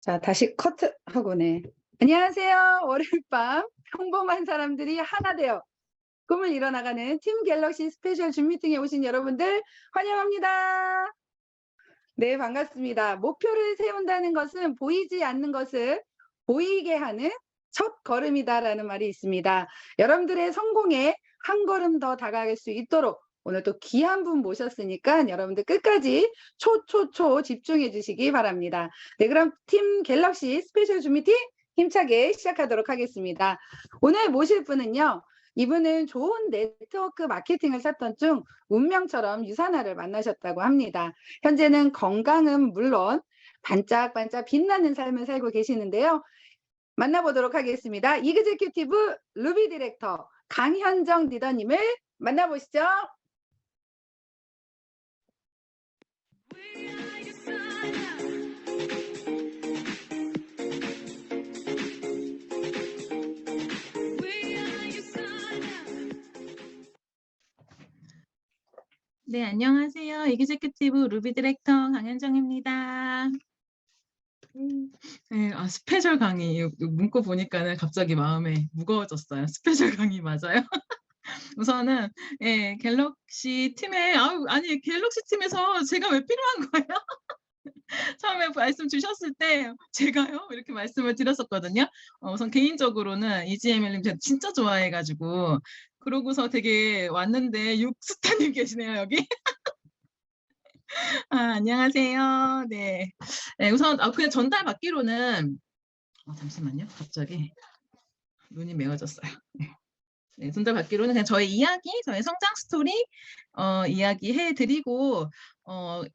자, 다시 커트하고네. 안녕하세요. 월요일 밤 평범한 사람들이 하나 되어 꿈을 이뤄나가는 팀 갤럭시 스페셜 줌 미팅에 오신 여러분들 환영합니다. 네, 반갑습니다. 목표를 세운다는 것은 보이지 않는 것을 보이게 하는 첫 걸음이다라는 말이 있습니다. 여러분들의 성공에 한 걸음 더 다가갈 수 있도록 오늘 또 귀한 분 모셨으니까 여러분들 끝까지 초초초 집중해 주시기 바랍니다. 네, 그럼 팀 갤럭시 스페셜 줌 미팅 힘차게 시작하도록 하겠습니다. 오늘 모실 분은요. 이분은 좋은 네트워크 마케팅을 샀던 중 운명처럼 유산화를 만나셨다고 합니다. 현재는 건강은 물론 반짝반짝 빛나는 삶을 살고 계시는데요. 만나보도록 하겠습니다. 이그제큐티브 루비 디렉터 강현정 리더님을 만나보시죠. 네, 안녕하세요. 이그제큐티브 루비 디렉터 강현정입니다. 네, 스페셜 강의 이 문구 보니까는 갑자기 마음에 무거워졌어요. 스페셜 강의 맞아요? 우선은 갤럭시 팀에 아니 갤럭시 팀에서 제가 왜 필요한 거예요? 처음에 말씀 주셨을 때 제가요? 이렇게 말씀을 드렸었거든요. 우선 개인적으로는 이지에밀님 제가 진짜 좋아해 가지고 그러고서 되게 왔는데 육스타님 계시네요, 여기. 안녕하세요. 네. 네, 우선 그냥 전달받기로는 잠시만요. 갑자기 눈이 매워졌어요. 네, 전달받기로는 그냥 저의 이야기, 저의 성장 스토리 이야기해 드리고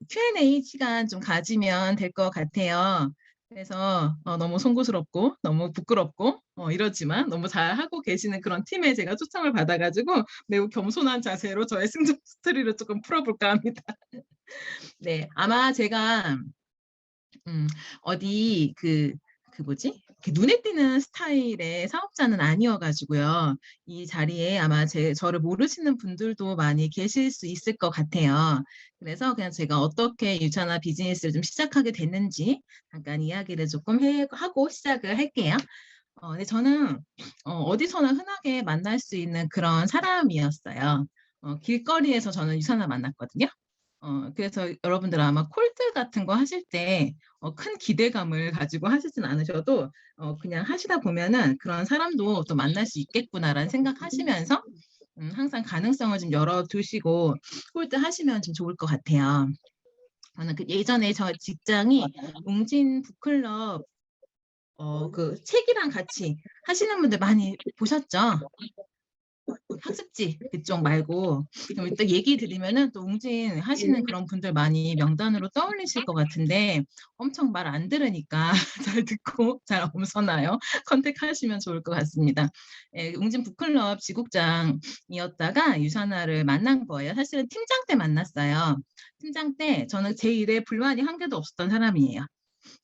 Q&A 시간 좀 가지면 될 것 같아요. 그래서 너무 송구스럽고 너무 부끄럽고 이러지만 너무 잘하고 계시는 그런 팀에 제가 초청을 받아 가지고 매우 겸손한 자세로 저의 성장 스토리를 조금 풀어볼까 합니다. 네, 아마 제가 어디 뭐지? 눈에 띄는 스타일의 사업자는 아니어가지고요. 이 자리에 아마 저를 모르시는 분들도 많이 계실 수 있을 것 같아요. 그래서 그냥 제가 어떻게 유찬화 비즈니스를 좀 시작하게 됐는지 잠깐 이야기를 조금 하고 시작을 할게요. 근데 저는 어디서나 흔하게 만날 수 있는 그런 사람이었어요. 길거리에서 저는 유산화 만났거든요. 그래서 여러분들 아마 콜드 같은 거 하실 때 큰 기대감을 가지고 하시진 않으셔도 그냥 하시다 보면은 그런 사람도 또 만날 수 있겠구나라는 생각하시면서 항상 가능성을 좀 열어두시고 콜드 하시면 좀 좋을 것 같아요. 저는 예전에 저 직장이 웅진 북클럽 그 책이랑 같이 하시는 분들 많이 보셨죠? 학습지 그쪽 말고 그럼 이따 얘기 드리면은 또 웅진 하시는 그런 분들 많이 명단으로 떠올리실 것 같은데 엄청 말 안 들으니까 잘 듣고 잘 엄선하여 컨택하시면 좋을 것 같습니다. 웅진 북클럽 지국장이었다가 유산화를 만난 거예요. 사실은 팀장 때 만났어요. 팀장 때 저는 제 일에 불만이 한 개도 없었던 사람이에요.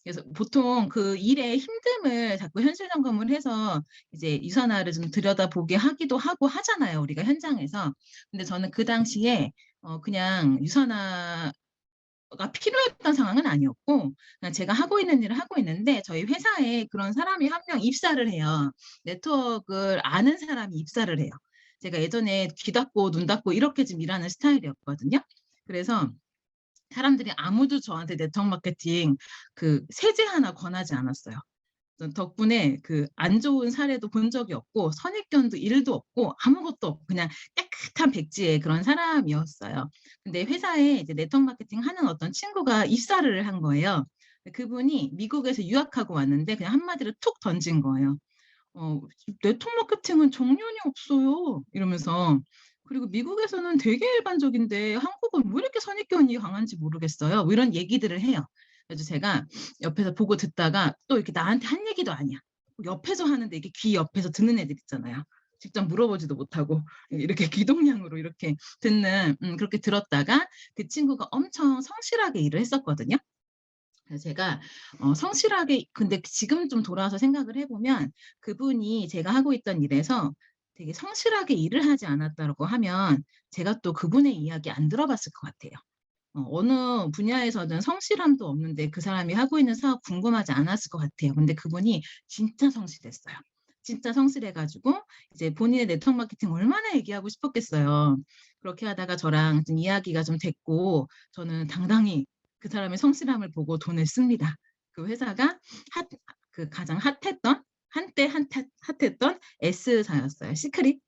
그래서 보통 그 일의 힘듦을 자꾸 현실 점검을 해서 이제 유산화를 좀 들여다보게 하기도 하고 하잖아요, 우리가 현장에서. 근데 저는 그 당시에 그냥 유산화가 필요했던 상황은 아니었고 그냥 제가 하고 있는 일을 하고 있는데 저희 회사에 그런 사람이 한 명 입사를 해요. 네트워크를 아는 사람이 입사를 해요. 제가 예전에 귀 닫고 눈 닫고 이렇게 좀 일하는 스타일이었거든요. 그래서 사람들이 아무도 저한테 네트워크 마케팅 세제 하나 권하지 않았어요. 덕분에 안 좋은 사례도 본 적이 없고 선입견도 일도 없고 아무것도 없고 그냥 깨끗한 백지의 그런 사람이었어요. 근데 회사에 이제 네트워크 마케팅 하는 어떤 친구가 입사를 한 거예요. 그분이 미국에서 유학하고 왔는데 그냥 한마디로 툭 던진 거예요. 네트워크 마케팅은 정년이 없어요. 이러면서 그리고 미국에서는 되게 일반적인데 한국은 왜 이렇게 선입견이 강한지 모르겠어요. 뭐 이런 얘기들을 해요. 그래서 제가 옆에서 보고 듣다가 또 이렇게 나한테 한 얘기도 아니야. 옆에서 하는데 이게 귀 옆에서 듣는 애들 있잖아요. 직접 물어보지도 못하고 이렇게 귀동냥으로 이렇게 듣는 그렇게 들었다가 그 친구가 엄청 성실하게 일을 했었거든요. 그래서 제가 성실하게 근데 지금 좀 돌아와서 생각을 해보면 그분이 제가 하고 있던 일에서 되게 성실하게 일을 하지 않았다고 하면 제가 또 그분의 이야기 안 들어봤을 것 같아요. 어느 분야에서는 성실함도 없는데 그 사람이 하고 있는 사업 궁금하지 않았을 것 같아요. 근데 그분이 진짜 성실했어요. 진짜 성실해 가지고 이제 본인의 네트워크 마케팅 얼마나 얘기하고 싶었겠어요. 그렇게 하다가 저랑 좀 이야기가 좀 됐고 저는 당당히 그 사람의 성실함을 보고 돈을 씁니다. 그 회사가 핫 그 가장 핫했던 한때 핫했던 S사였어요. 시크릿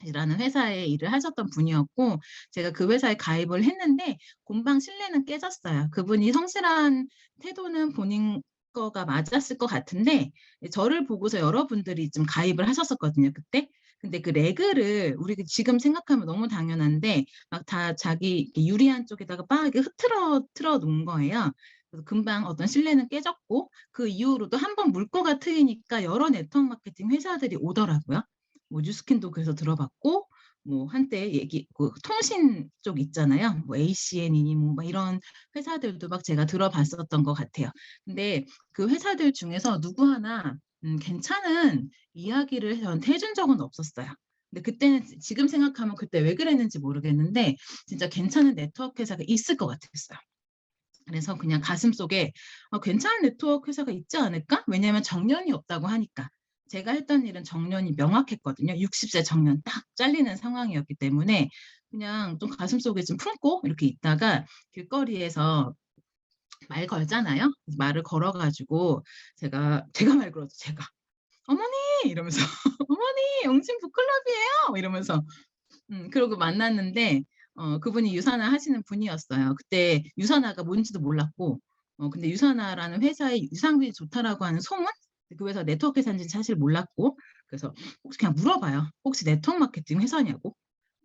이라는 회사에 일을 하셨던 분이었고 제가 그 회사에 가입을 했는데 금방 신뢰는 깨졌어요. 그분이 성실한 태도는 본인 거가 맞았을 것 같은데 저를 보고서 여러분들이 좀 가입을 하셨었거든요, 그때. 근데 그 레그를 우리가 지금 생각하면 너무 당연한데 막 다 자기 이렇게 유리한 쪽에다가 막 이렇게 흐트러 틀어 놓은 거예요. 그래서 금방 어떤 신뢰는 깨졌고 그 이후로도 한 번 물꼬가 트이니까 여러 네트워크 마케팅 회사들이 오더라고요. 뭐 뉴스킨도 그래서 들어봤고 뭐 한때 얘기 그 통신 쪽 있잖아요. 뭐 ACN이니 뭐 막 이런 회사들도 막 제가 들어봤었던 것 같아요. 근데 그 회사들 중에서 누구 하나 괜찮은 이야기를 저한테 해준 적은 없었어요. 근데 그때는 지금 생각하면 그때 왜 그랬는지 모르겠는데 진짜 괜찮은 네트워크 회사가 있을 것 같았어요. 그래서 그냥 가슴속에 '괜찮은 네트워크 회사가 있지 않을까?' 왜냐하면 정년이 없다고 하니까. 제가 했던 일은 정년이 명확했거든요. 60세 정년 딱 잘리는 상황이었기 때문에 그냥 좀 가슴속에 좀 품고 이렇게 있다가 길거리에서 말 걸잖아요. 그래서 말을 걸어 가지고 제가 말 걸었죠, 제가. "어머니!" 이러면서 "어머니 영진 북클럽이에요." 이러면서 그러고 만났는데 그분이 유산화 하시는 분이었어요. 그때 유산화가 뭔지도 몰랐고 근데 유산화라는 회사에 유산균이 좋다라고 하는 소문? 그 회사 네트워크 회사인지는 사실 몰랐고 그래서 혹시 그냥 물어봐요. "혹시 네트워크 마케팅 회사냐고?"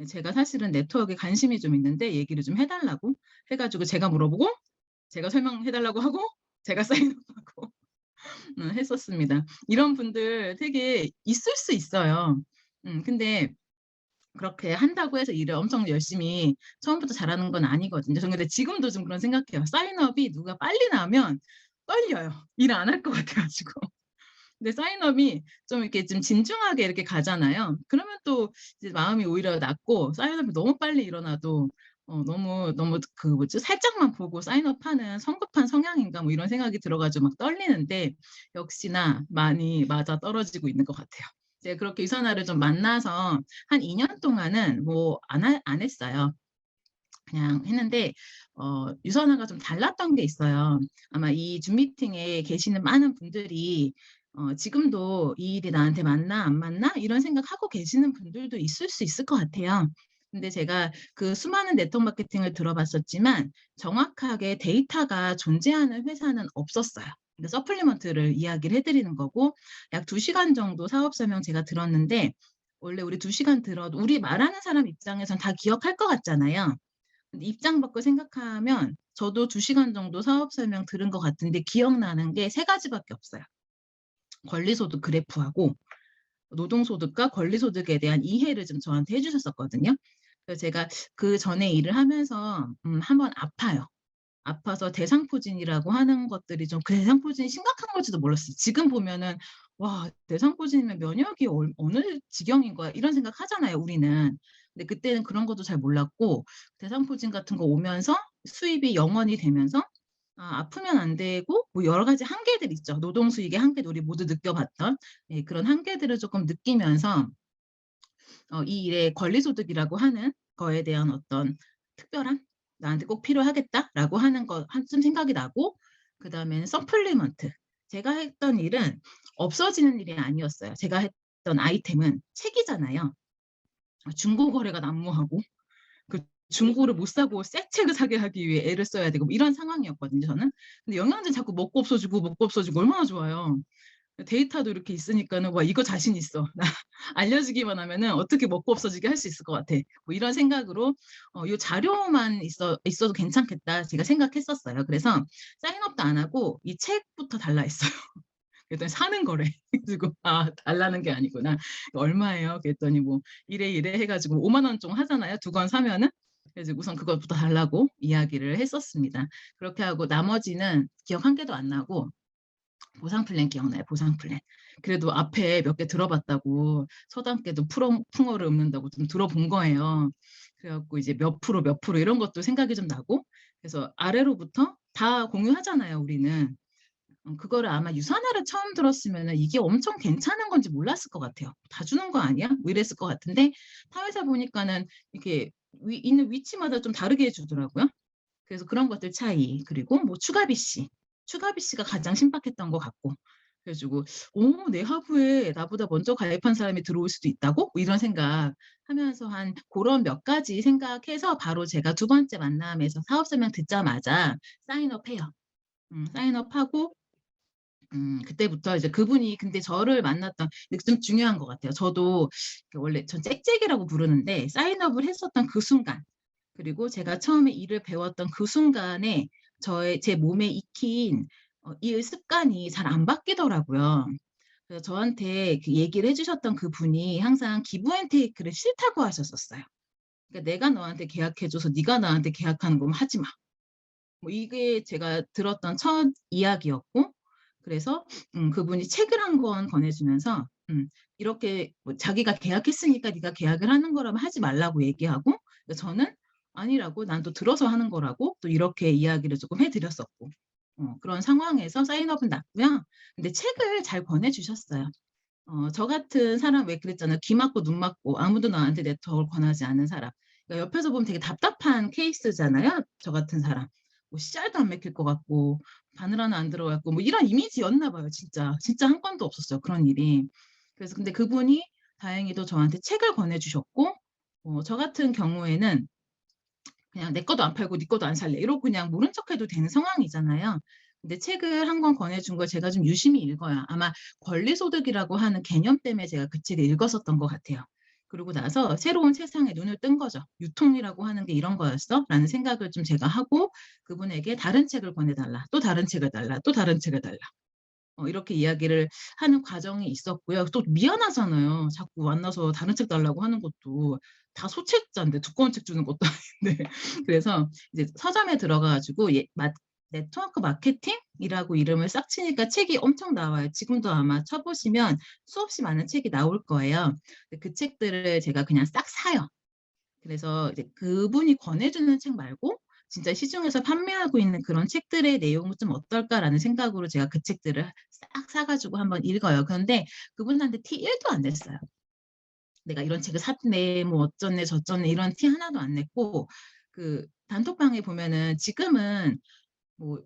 제가 사실은 네트워크에 관심이 좀 있는데 얘기를 좀 해 달라고 해 가지고 제가 물어보고 제가 설명해 달라고 하고 제가 사인업하고 했었습니다. 이런 분들 되게 있을 수 있어요. 근데 그렇게 한다고 해서 일을 엄청 열심히 처음부터 잘하는 건 아니거든요. 저는 근데 지금도 좀 그런 생각해요. 사인업이 누가 빨리 나면 떨려요. 일 안 할 것 같아 가지고. 근데 사인업이 좀 이렇게 좀 진중하게 이렇게 가잖아요. 그러면 또 이제 마음이 오히려 낫고 사인업이 너무 빨리 일어나도 너무 그 뭐지 '살짝만 보고 사인업하는 성급한 성향인가.' 뭐 이런 생각이 들어 가지고 막 떨리는데 역시나 많이 맞아떨어지고 있는 것 같아요. 이제 그렇게 유선화를 좀 만나서 한 2년 동안은 뭐 안 했어요. 그냥 했는데 유선화가 좀 달랐던 게 있어요. 아마 이 줌 미팅에 계시는 많은 분들이 지금도 '이 일이 나한테 맞나 안 맞나?' 이런 생각하고 계시는 분들도 있을 수 있을 것 같아요. 근데 제가 그 수많은 네트워크 마케팅을 들어봤었지만 정확하게 데이터가 존재하는 회사는 없었어요. 근데 서플리먼트를 이야기를 해 드리는 거고 약 2 시간 정도 사업 설명 제가 들었는데 원래 우리 2 시간 들어도 우리 말하는 사람 입장에선 다 기억할 것 같잖아요. 근데 입장 바꿔 생각하면 저도 2 시간 정도 사업 설명 들은 것 같은데 기억나는 게 3 가지밖에 없어요. 권리소득 그래프하고 노동소득과 권리소득에 대한 이해를 좀 저한테 해 주셨었거든요. 그래서 제가 그전에 일을 하면서 한 번 아파요. 아파서 대상포진이라고 하는 것들이 좀 그 대상포진이 심각한 건지도 몰랐어요. 지금 보면은 '와 대상포진이면 면역이 어느 지경인 거야.' 이런 생각하잖아요 우리는. 근데 그때는 그런 것도 잘 몰랐고 대상포진 같은 거 오면서 수입이 0 원이 되면서 아프면 안 되고 뭐 여러 가지 한계들 있죠. 노동 수익의 한계도 우리 모두 느껴봤던 예 그런 한계들을 쪼끔 느끼면서 이 일의 권리소득이라고 하는 거에 대한 어떤 특별함? '나한테 꼭 필요하겠다.'라고 하는 거 한쯤 생각이 나고 그다음에는 서플리먼트. 제가 했던 일은 없어지는 일이 아니었어요. 제가 했던 아이템은 책이잖아요. 중고 거래가 난무하고 그 중고를 못 사고 새 책을 사게 하기 위해 애를 써야 되고 뭐 이런 상황이었거든요 저는. 근데 영양제 자꾸 먹고 없어지고 얼마나 좋아요. 데이터도 이렇게 있으니까는 '와 이거 자신 있어. 나 알려주기만 하면은 어떻게 먹고 없어지게 할 수 있을 것 같아.' 뭐 이런 생각으로 '요 자료만 있어도 괜찮겠다.' 제가 생각했었어요. 그래서 사인업도 안 하고 이 책부터 달라 했어요. 그랬더니 사는 거래. 그래 가지고 '아 달라는 게 아니구나. 얼마예요?' 그랬더니 뭐 이래 해 가지고 5만 원 좀 하잖아요, 2권 사면은. 그래서 우선 그것부터 달라고 이야기를 했었습니다. 그렇게 하고 나머지는 기억 한 개도 안 나고 보상 플랜 기억나요, 보상 플랜. 그래도 앞에 몇 개 들어봤다고 서당께도 풍어를 읊는다고 좀 들어본 거예요. 그래갖고 이제 몇 프로 이런 것도 생각이 좀 나고 그래서 아래로부터 다 공유하잖아요, 우리는. 그거를 아마 유산화를 처음 들었으면은 이게 엄청 괜찮은 건지 몰랐을 것 같아요. 다 주는 거 아니야? 뭐 이랬을 것 같은데 사회사 보니까는 이렇게 있는 위치마다 좀 다르게 해주더라고요. 그래서 그런 것들 차이 그리고 뭐 추가비씨가 가장 신박했던 것 같고 그래가지고 내 하부에 나보다 먼저 가입한 사람이 들어올 수도 있다고? 뭐 이런 생각하면서 한 그런 몇 가지 생각해서 바로 제가 두 번째 만남에서 사업 설명 듣자마자 사인업해요. 사인업하고 그때부터 이제 그분이 근데 저를 만났던 이게 좀 중요한 것 같아요. 저도 원래 전 짹짹이라고 부르는데 사인업을 했었던 그 순간 그리고 제가 처음에 일을 배웠던 그 순간에 제 몸에 익힌 일 습관이 잘 안 바뀌더라고요. 그래서 저한테 그 얘기를 해주셨던 그 분이 항상 기브 앤 테이크를 싫다고 하셨었어요. 그러니까 내가 너한테 계약해줘서 네가 나한테 계약하는 거면 하지 마. 뭐 이게 제가 들었던 첫 이야기였고 그래서 그분이 책을 한 권 권해주면서 이렇게 뭐 자기가 계약했으니까 네가 계약을 하는 거라면 하지 말라고 얘기하고 저는 아니라고 난 또 들어서 하는 거라고 또 이렇게 이야기를 조금 해드렸었고 그런 상황에서 사인업은 났고요. 근데 책을 잘 권해주셨어요. 저 같은 사람 왜 그랬잖아요. 귀 막고 눈 막고 아무도 나한테 네트워크를 권하지 않는 사람. 그러니까 옆에서 보면 되게 답답한 케이스잖아요. 저 같은 사람. 뭐 씨알도 안 맥힐 것 같고 바늘 하나 안 들어갔고 뭐 이런 이미지였나 봐요. 진짜. 진짜 한 건도 없었어요. 그런 일이. 그래서 근데 그분이 다행히도 저한테 책을 권해주셨고 저 같은 경우에는 그냥 내 것도 안 팔고 네 것도 안 살래 이러고 그냥 모른 척해도 되는 상황이잖아요. 근데 책을 한 권 권해준 걸 제가 좀 유심히 읽어요. 아마 권리소득이라고 하는 개념 때문에 제가 그 책을 읽었었던 것 같아요. 그러고 나서 새로운 세상에 눈을 뜬 거죠. 유통이라고 하는 게 이런 거였어? 라는 생각을 좀 제가 하고 그분에게 다른 책을 권해달라. 또 다른 책을 달라. 또 다른 책을 달라. 이렇게 이야기를 하는 과정이 있었고요. 또 미안하잖아요. 자꾸 만나서 다른 책 달라고 하는 것도 다 소책자인데 두꺼운 책 주는 것도 아닌데. 그래서 이제 서점에 들어가가지고 네트워크 마케팅이라고 이름을 싹 치니까 책이 엄청 나와요. 지금도 아마 쳐보시면 수없이 많은 책이 나올 거예요. 그 책들을 제가 그냥 싹 사요. 그래서 이제 그분이 권해주는 책 말고 진짜 시중에서 판매하고 있는 그런 책들의 내용은 좀 어떨까라는 생각으로 제가 그 책들을 싹 사가지고 한번 읽어요. 그런데 그분한테 티 1도 안 냈어요. 내가 이런 책을 샀네, 뭐 어쩌네 저쩌네 이런 티 하나도 안 냈고 그 단톡방에 보면은 지금은 뭐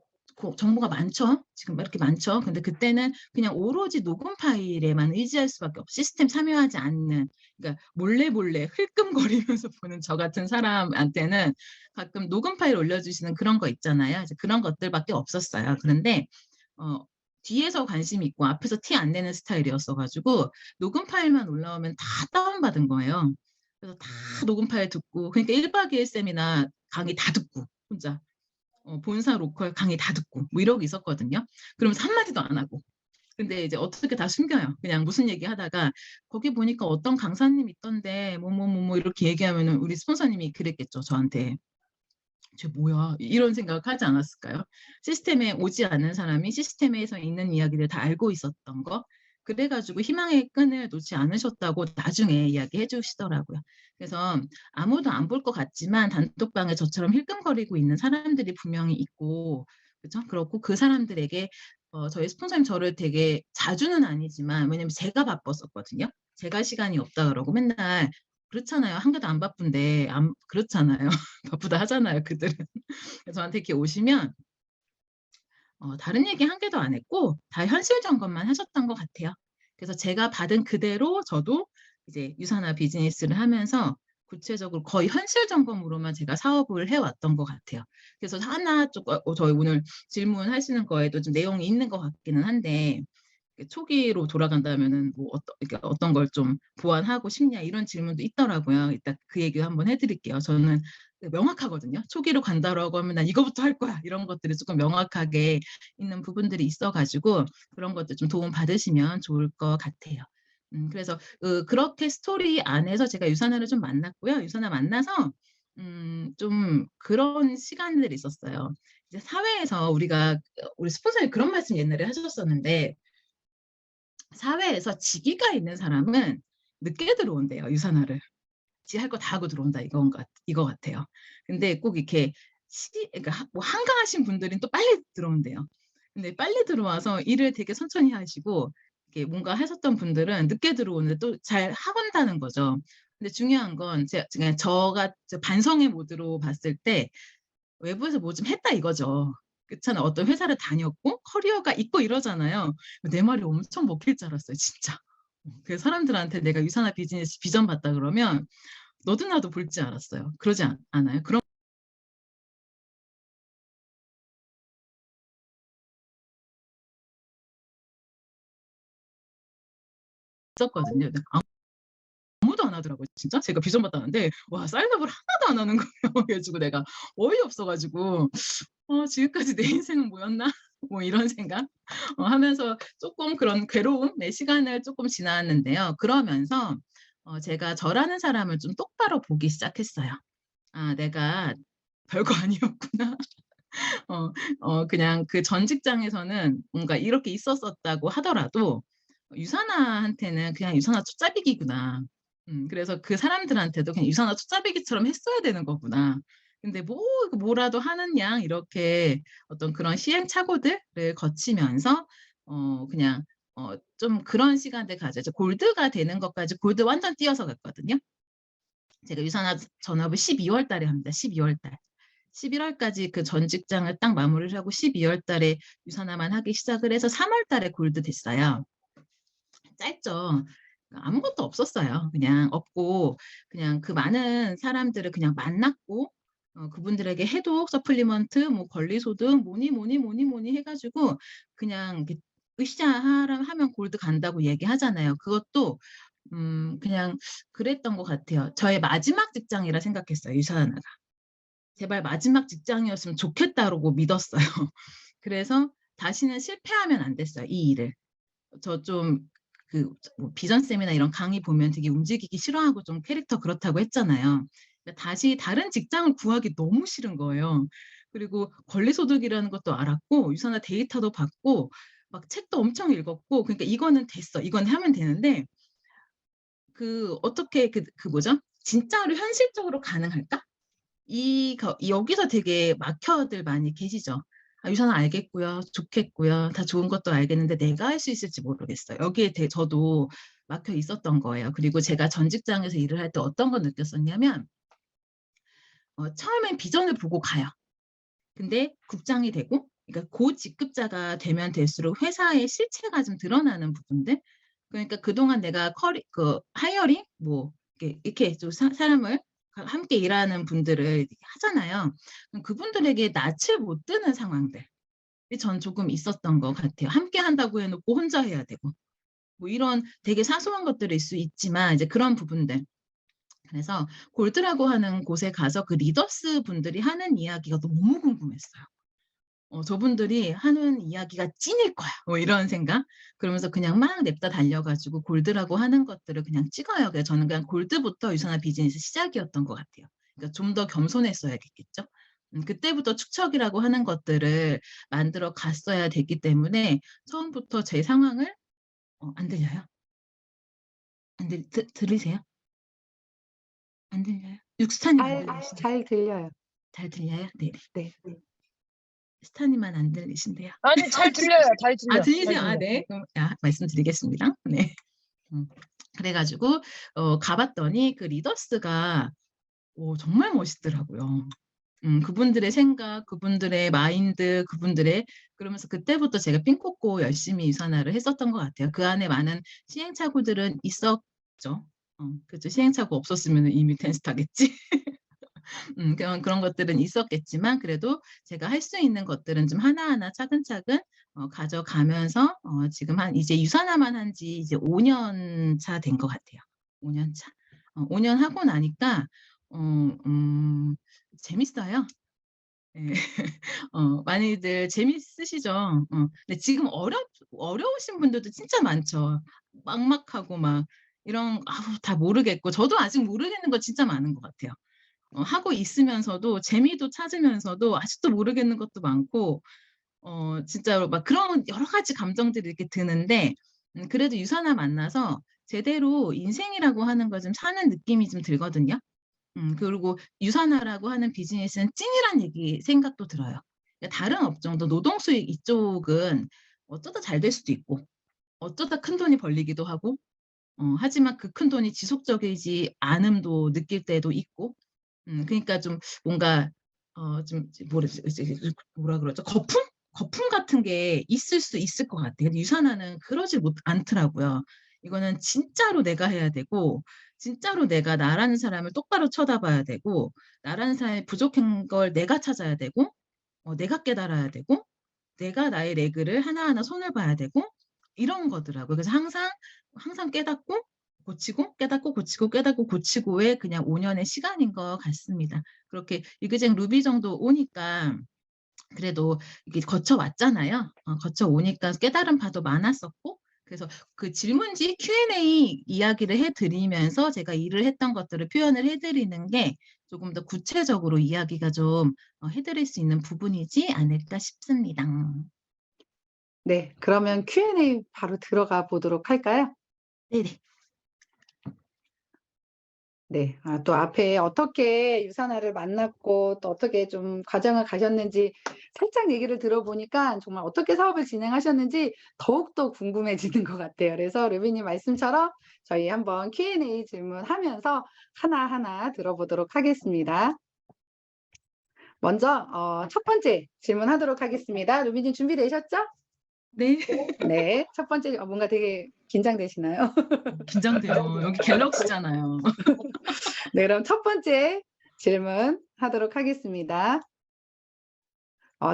정보가 많죠. 지금 이렇게 많죠. 근데 그때는 그냥 오로지 녹음 파일에만 의지할 수밖에 없고 시스템 참여하지 않는 그러니까 몰래 흘끔거리면서 보는 저 같은 사람한테는 가끔 녹음 파일 올려주시는 그런 거 있잖아요. 이제 그런 것들밖에 없었어요. 그런데 어, 뒤에서 관심 있고 앞에서 티 안 내는 스타일이었어가지고 녹음 파일만 올라오면 다 다운받은 거예요. 그래서 다 녹음 파일 듣고 그러니까 1박 2일 세미나 강의 다 듣고 혼자 본사 로컬 강의 다 듣고 뭐 이러고 있었거든요. 그러면서 한마디도 안 하고. 근데 이제 어떻게 다 숨겨요. 그냥 무슨 얘기 하다가 거기 보니까 어떤 강사님 있던데 뭐뭐뭐뭐 이렇게 얘기하면은 우리 스폰서님이 그랬겠죠. 저한테. 쟤 뭐야 이런 생각 하지 않았을까요? 시스템에 오지 않는 사람이 시스템에서 있는 이야기를 다 알고 있었던 거 그래가지고 희망의 끈을 놓지 않으셨다고 나중에 이야기해 주시더라고요. 그래서 아무도 안 볼 것 같지만 단톡방에 저처럼 힐끔거리고 있는 사람들이 분명히 있고 그렇죠? 그렇고 그 사람들에게 저희 스폰서님 저를 되게 자주는 아니지만 왜냐면 제가 바빴었거든요. 제가 시간이 없다 그러고 맨날 그렇잖아요. 한 개도 안 바쁜데 안 그렇잖아요. 바쁘다 하잖아요, 그들은. 저한테 이렇게 오시면 다른 얘기 한 개도 안 했고 다 현실 점검만 하셨던 것 같아요. 그래서 제가 받은 그대로 저도 이제 유산화 비즈니스를 하면서 구체적으로 거의 현실 점검으로만 제가 사업을 해왔던 것 같아요. 그래서 하나 조금 저희 오늘 질문하시는 거에도 좀 내용이 있는 것 같기는 한데 초기로 돌아간다면은 뭐 어떤 걸 좀 보완하고 싶냐 이런 질문도 있더라고요. 이따 그 얘기 한번 해드릴게요. 저는 명확하거든요. 초기로 간다라고 하면 난 이거부터 할 거야. 이런 것들이 조금 명확하게 있는 부분들이 있어가지고 그런 것들 좀 도움 받으시면 좋을 것 같아요. 그래서 그렇게 스토리 안에서 제가 유산화를 좀 만났고요. 유산화 만나서 좀 그런 시간들이 있었어요. 이제 사회에서 우리 스폰서님 그런 말씀 옛날에 하셨었는데 사회에서 직위가 있는 사람은 늦게 들어온대요, 유산화를. 지 할 거 다 하고 들어온다 이거 같아요. 근데 꼭 이렇게 그러니까 뭐 한가하신 분들은 또 빨리 들어온대요. 근데 빨리 들어와서 일을 되게 천천히 하시고 이렇게 뭔가 하셨던 분들은 늦게 들어오는데 또 잘 하건다는 거죠. 근데 중요한 건 그냥 저가 반성의 모드로 봤을 때 외부에서 뭐 좀 했다 이거죠. 그렇잖아. 어떤 회사를 다녔고 커리어가 있고 이러잖아요. 내 말이 엄청 먹힐 줄 알았어요, 진짜. 그 사람들한테 내가 유산화 비즈니스 비전 봤다 그러면 너도 나도 볼 줄 알았어요. 그러지 않아요? 그런 있었거든요. 근데 아무도 안 하더라고요, 진짜. 제가 비전 봤다는데 와 사인업을 하나도 안 하는 거예요. 그래가지고 내가 어이없어가지고 지금까지 내 인생은 뭐였나? 뭐 이런 생각 하면서 조금 그런 괴로움의 시간을 조금 지나왔는데요. 그러면서 제가 저라는 사람을 좀 똑바로 보기 시작했어요. 아, 내가 별거 아니었구나. 그냥 그 전 직장에서는 뭔가 이렇게 있었었다고 하더라도 유산화한테는 그냥 유산화 투잡이기구나. 그래서 그 사람들한테도 그냥 유산화 투잡이기처럼 했어야 되는 거구나. 근데 뭐라도 하는 양 이렇게 어떤 그런 시행착오들을 거치면서 그냥 좀 그런 시간들 가져죠. 골드가 되는 것까지 골드 완전 뛰어서 갔거든요. 제가 유산화 전업을 12월 달에 합니다. 12월 달. 11월까지 그 전 직장을 딱 마무리를 하고 12월 달에 유산화만 하기 시작을 해서 3월 달에 골드 됐어요. 짧죠. 아무것도 없었어요. 그냥 없고 그냥 그 많은 사람들을 그냥 만났고 그분들에게 해독, 서플리먼트, 뭐 권리소득 뭐니 해가지고 그냥 으쌰 하면 골드 간다고 얘기하잖아요. 그것도 그냥 그랬던 것 같아요. 저의 마지막 직장이라 생각했어요. 유산화가. 제발 마지막 직장이었으면 좋겠다고 믿었어요. 그래서 다시는 실패하면 안 됐어요. 이 일을. 저 좀 뭐 비전 세미나 이런 강의 보면 되게 움직이기 싫어하고 좀 캐릭터 그렇다고 했잖아요. 다시 다른 직장을 구하기 너무 싫은 거예요. 그리고 권리소득이라는 것도 알았고 유산화 데이터도 받고 막 책도 엄청 읽었고 그러니까 이거는 됐어. 이건 하면 되는데 어떻게 뭐죠? 진짜로 현실적으로 가능할까? 여기서 되게 막혀들 많이 계시죠. 아, 유산은 알겠고요. 좋겠고요. 다 좋은 것도 알겠는데 내가 할 수 있을지 모르겠어요. 여기에 저도 막혀 있었던 거예요. 그리고 제가 전 직장에서 일을 할 때 어떤 걸 느꼈었냐면 처음엔 비전을 보고 가요. 근데 국장이 되고 그러니까 고직급자가 되면 될수록 회사의 실체가 좀 드러나는 부분들 그러니까 그동안 내가 하이어링 뭐 이렇게 좀 사람을 함께 일하는 분들을 하잖아요. 그럼 그분들에게 낯을 못 드는 상황들. 전 조금 있었던 것 같아요. 함께 한다고 해놓고 혼자 해야 되고 뭐 이런 되게 사소한 것들일 수 있지만 이제 그런 부분들. 그래서 골드라고 하는 곳에 가서 그 리더스 분들이 하는 이야기가 너무 궁금했어요. 저분들이 하는 이야기가 찐일 거야. 뭐 이런 생각. 그러면서 그냥 막 냅다 달려가지고 골드라고 하는 것들을 그냥 찍어요. 그래서 저는 그냥 골드부터 유산화 비즈니스 시작이었던 것 같아요. 그러니까 좀 더 겸손했어야겠죠. 그때부터 축척이라고 하는 것들을 만들어 갔어야 됐기 때문에 처음부터 제 상황을 안 들려요? 들으세요? 안 들려요? 육스타님 안 들리시나요? 잘 들려요. 잘 들려요? 네. 네. 스타님만 안 들리신대요. 아니, 잘 들려요. 잘 들려. 들리세요? 잘 들려. 네. 그럼 말씀드리겠습니다. 네. 그래가지고 가봤더니 그 리더스가 정말 멋있더라고요. 그분들의 생각, 그분들의 마인드, 그러면서 그때부터 제가 삥 꽂고 열심히 유산화를 했었던 것 같아요. 그 안에 많은 시행착오들은 있었죠. 그렇죠. 시행착오 없었으면 이미 텐스타겠지. 그런 것들은 있었겠지만 그래도 제가 할 수 있는 것들은 좀 하나하나 차근차근 가져가면서 지금 이제 유산화만 한 지 이제 5년 차 된 것 같아요. 5년 차. 5년 하고 나니까 재밌어요. 네. 많이들 재밌으시죠? 근데 지금 어려우신 분들도 진짜 많죠. 막막하고 막 이런 다 모르겠고 저도 아직 모르겠는 거 진짜 많은 것 같아요. 하고 있으면서도 재미도 찾으면서도 아직도 모르겠는 것도 많고 진짜로 막 그런 여러 가지 감정들이 이렇게 드는데 그래도 유사나 만나서 제대로 인생이라고 하는 걸 좀 사는 느낌이 좀 들거든요. 그리고 유산화라고 하는 비즈니스는 찐이란 얘기 생각도 들어요. 그러니까 다른 업종도 노동수익 이쪽은 어쩌다 잘 될 수도 있고 어쩌다 큰돈이 벌리기도 하고 하지만 그 큰돈이 지속적이지 않음도 느낄 때도 있고 그러니까 좀 뭔가 좀 뭐라 그러죠? 거품 같은 게 있을 수 있을 것 같아요. 근데 유산화는 그러지 않더라고요. 이거는 진짜로 내가 해야 되고 진짜로 내가 나라는 사람을 똑바로 쳐다봐야 되고 나라는 사람이 부족한 걸 내가 찾아야 되고 내가 깨달아야 되고 내가 나의 레그를 하나하나 손을 봐야 되고 이런 거더라고요. 그래서 항상 깨닫고 고치고 깨닫고 고치고 깨닫고 고치고의 그냥 5년의 시간인 것 같습니다. 그렇게 이그쟁 루비 정도 오니까 그래도 이게 거쳐왔잖아요. 거쳐오니까 깨달은 바도 많았었고 그래서 그 질문지 Q&A 이야기를 해드리면서 제가 일을 했던 것들을 표현을 해드리는 게 조금 더 구체적으로 이야기가 좀 해드릴 수 있는 부분이지 않을까 싶습니다. 네, 그러면 Q&A 바로 들어가 보도록 할까요? 네네. 네, 또 앞에 어떻게 유산화를 만났고 또 어떻게 좀 과정을 가셨는지 살짝 얘기를 들어보니까 정말 어떻게 사업을 진행하셨는지 더욱더 궁금해지는 것 같아요. 그래서 루비님 말씀처럼 저희 한번 Q&A 질문하면서 하나하나 들어보도록 하겠습니다. 먼저 첫 번째 질문하도록 하겠습니다. 루비님 준비되셨죠? 네. 네, 첫 번째 뭔가 되게 긴장되시나요? 긴장돼요. 여기 갤럭시잖아요. 네, 그럼 첫 번째 질문 하도록 하겠습니다.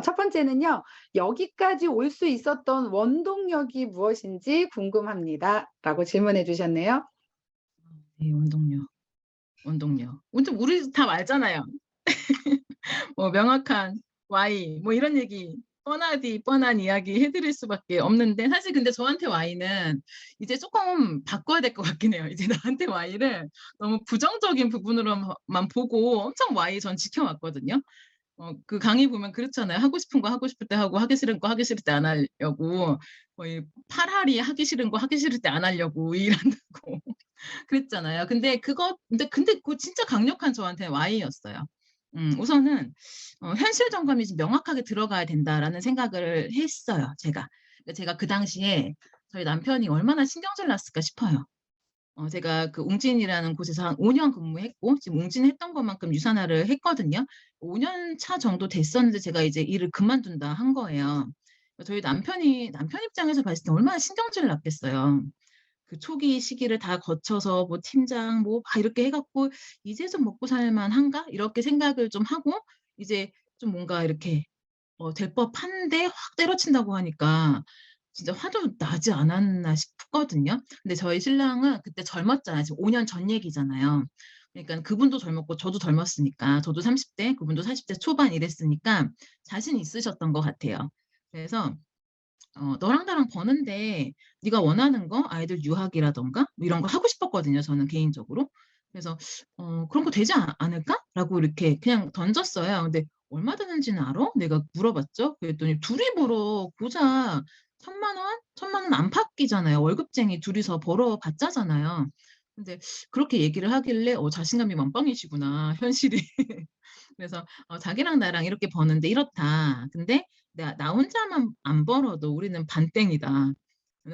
첫 번째는요, 여기까지 올 수 있었던 원동력이 무엇인지 궁금합니다. 라고 질문해 주셨네요. 네, 원동력. 우리 다 알잖아요. 명확한 Y, 이런 얘기, 뻔한 이야기 해드릴 수밖에 없는데, 사실 근데 저한테 Y는 이제 조금 바꿔야 될 것 같긴 해요. 이제 나한테 Y를 너무 부정적인 부분으로만 보고 엄청 Y 전 지켜왔거든요. 그 강의 보면 그렇잖아요. 하고 싶은 거 하고 싶을 때 하고 하기 싫은 거 하기 싫을 때 안 하려고 거의 팔할이 하기 싫은 거 하기 싫을 때 안 하려고 일한다고 그랬잖아요. 근데 그거 진짜 강력한 저한테는 Y였어요. 우선은 현실 점검이 좀 명확하게 들어가야 된다라는 생각을 했어요. 제가 그 당시에 저희 남편이 얼마나 신경질 났을까 싶어요. 제가 그 웅진이라는 곳에서 한 5년 근무했고 지금 웅진 했던 것만큼 유산화를 했거든요. 5년 차 정도 됐었는데 제가 이제 일을 그만둔다 한 거예요. 저희 남편 입장에서 봤을 때 얼마나 신경질 났겠어요. 그 초기 시기를 다 거쳐서 뭐 팀장 이렇게 해갖고 이제 좀 먹고 살만한가 이렇게 생각을 좀 하고 이제 좀 뭔가 이렇게 될 법한데 확 때려친다고 하니까 진짜 화도 나지 않았나 싶거든요. 근데 저희 신랑은 그때 젊었잖아요. 지금 5년 전 얘기잖아요. 그러니까 그분도 젊었고 저도 젊었으니까 저도 30대, 그분도 40대 초반 이랬으니까 자신 있으셨던 것 같아요. 그래서 너랑 나랑 버는데 네가 원하는 거 아이들 유학이라던가 이런 거 하고 싶었거든요. 저는 개인적으로. 그래서 그런 거 되지 않을까? 라고 이렇게 그냥 던졌어요. 근데 얼마 드는지는 알아? 내가 물어봤죠. 그랬더니 둘이 벌어 고작 1,000만 원? 1,000만 원 안팎이잖아요. 월급쟁이 둘이서 벌어 봤자잖아요. 근데 그렇게 얘기를 하길래 자신감이 만빵이시구나, 현실이. 그래서 자기랑 나랑 이렇게 버는데 이렇다. 근데 나 혼자만 안 벌어도 우리는 반땡이다.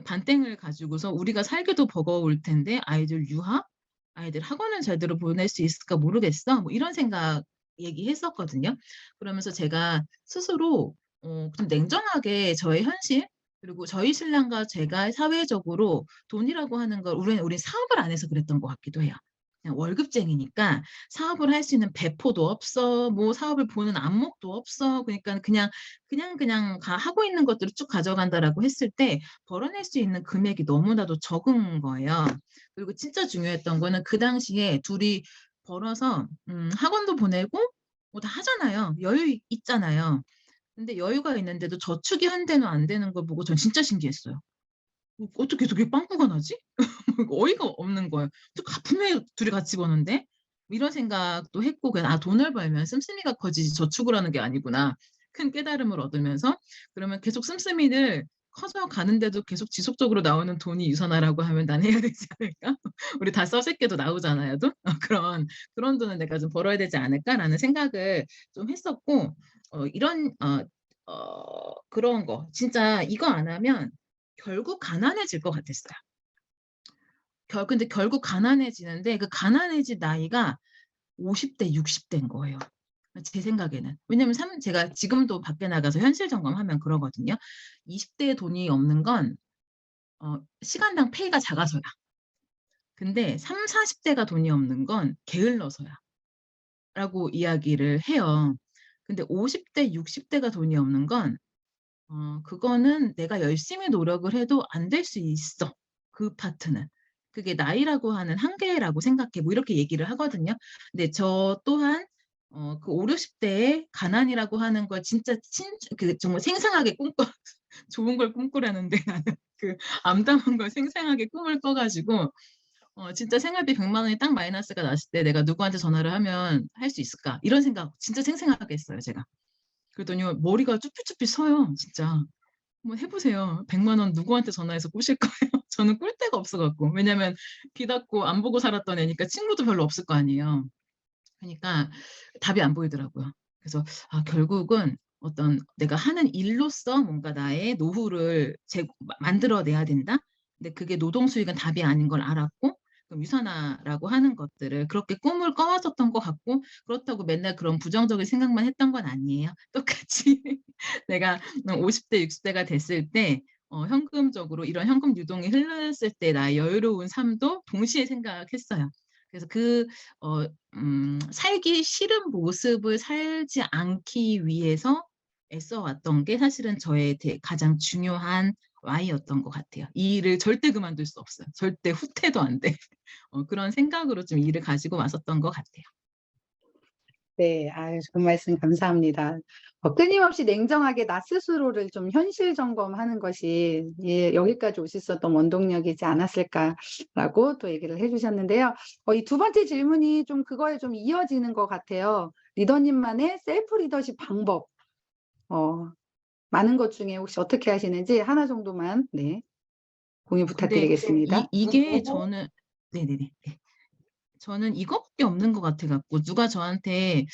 반땡을 가지고서 우리가 살기도 버거울 텐데 아이들 유학, 아이들 학원을 제대로 보낼 수 있을까 모르겠어. 이런 생각 얘기했었거든요. 그러면서 제가 스스로 좀 냉정하게 저의 현실 그리고 저희 신랑과 제가 사회적으로 돈이라고 하는 걸 우리 사업을 안 해서 그랬던 것 같기도 해요. 그냥 월급쟁이니까 사업을 할 수 있는 배포도 없어, 사업을 보는 안목도 없어. 그러니까 그냥 하고 있는 것들을 쭉 가져간다라고 했을 때 벌어낼 수 있는 금액이 너무나도 적은 거예요. 그리고 진짜 중요했던 거는 그 당시에 둘이 벌어서 학원도 보내고 다 하잖아요. 여유 있잖아요. 근데 여유가 있는데도 저축이 한 대는 안 되는 걸 보고 전 진짜 신기했어요. 어떻게 저게 빵꾸가 나지? 어이가 없는 거예요. 또 가품에 둘이 같이 버는데? 이런 생각도 했고 그냥 돈을 벌면 씀씀이가 커지지 저축을 하는 게 아니구나. 큰 깨달음을 얻으면서 그러면 계속 씀씀이를 커져가는데도 계속 지속적으로 나오는 돈이 유산화라고 하면 난 해야 되지 않을까? 우리 다 써쓸게도 나오잖아요. 또 그런 돈은 내가 좀 벌어야 되지 않을까라는 생각을 좀 했었고 이런 그런 거 진짜 이거 안 하면 결국 가난해질 것 같았어요. 근데 결국 가난해지는데 그 가난해질 나이가 50대, 60대인 거예요. 제 생각에는. 왜냐면 제가 지금도 밖에 나가서 현실 점검하면 그러거든요. 20대에 돈이 없는 건 시간당 페이가 작아서야. 근데 3, 40대가 돈이 없는 건 게을러서야. 라고 이야기를 해요. 근데 50대, 60대가 돈이 없는 건 그거는 내가 열심히 노력을 해도 안 될 수 있어. 그 파트는. 그게 나이라고 하는 한계라고 생각해. 뭐 이렇게 얘기를 하거든요. 근데 저 또한 그 5, 60대에 가난이라고 하는 걸 진짜 정말 생생하게 좋은 걸 꿈꾸라는데 나는 그 암담한 걸 생생하게 꿈을 꿔가지고 진짜 생활비 100만 원이 딱 마이너스가 났을 때 내가 누구한테 전화를 하면 할 수 있을까? 이런 생각 진짜 생생하게 했어요, 제가. 그랬더니 머리가 쭈삣쭈삣 서요, 진짜. 한번 해보세요. 100만 원 누구한테 전화해서 꾸실 거예요? 저는 꿀 데가 없어갖고. 왜냐면 귀 닫고 안 보고 살았던 애니까 친구도 별로 없을 거 아니에요. 그러니까 답이 안 보이더라고요. 그래서 결국은 어떤 내가 하는 일로서 뭔가 나의 노후를 만들어내야 된다. 근데 그게 노동 수익은 답이 아닌 걸 알았고 그럼 유산화라고 하는 것들을 그렇게 꿈을 꿔왔었던 것 같고 그렇다고 맨날 그런 부정적인 생각만 했던 건 아니에요. 똑같이 내가 50대, 60대가 됐을 때 현금적으로 이런 현금 유동이 흘렀을 때 나의 여유로운 삶도 동시에 생각했어요. 그래서 살기 싫은 모습을 살지 않기 위해서 애써왔던 게 사실은 저의 가장 중요한 Y였던 것 같아요. 이 일을 절대 그만둘 수 없어요. 절대 후퇴도 안 돼. 그런 생각으로 좀 일을 가지고 왔었던 것 같아요. 네, 아유, 좋은 말씀 감사합니다. 끊임없이 냉정하게 나 스스로를 좀 현실 점검하는 것이 예, 여기까지 오셨었던 원동력이지 않았을까라고 또 얘기를 해주셨는데요. 이 두 번째 질문이 좀 그거에 좀 이어지는 것 같아요. 리더님만의 셀프 리더십 방법. 많은 것 중에 혹시 어떻게 하시는지 하나 정도만 네, 공유 근데 부탁드리겠습니다. 이게 저는 네네네. 네. 저는 이거밖에 없는 것 같아갖고 누가 저한테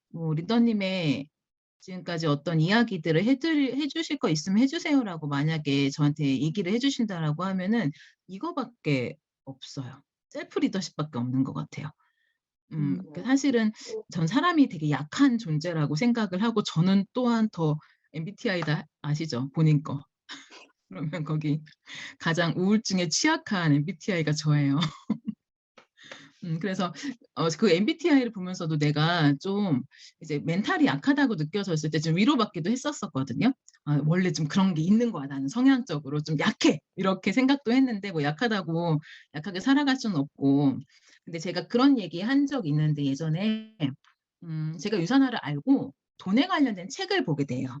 뭐 리더님의 지금까지 어떤 이야기들을 해주실 거 있으면 해주세요라고 만약에 저한테 얘기를 해주신다라고 하면은 이거밖에 없어요. 셀프 리더십밖에 없는 것 같아요. 사실은 전 사람이 되게 약한 존재라고 생각을 하고 저는 또한 더 MBTI다 아시죠? 본인 거. 그러면 거기 가장 우울증에 취약한 MBTI가 저예요. 그래서 그 MBTI를 보면서도 내가 좀 이제 멘탈이 약하다고 느껴졌을 때 좀 위로받기도 했었거든요. 원래 좀 그런 게 있는 거야. 나는 성향적으로 좀 약해. 이렇게 생각도 했는데 뭐 약하다고 약하게 살아갈 수는 없고. 근데 제가 그런 얘기 한 적이 있는데 예전에 제가 유산화를 알고 돈에 관련된 책을 보게 돼요.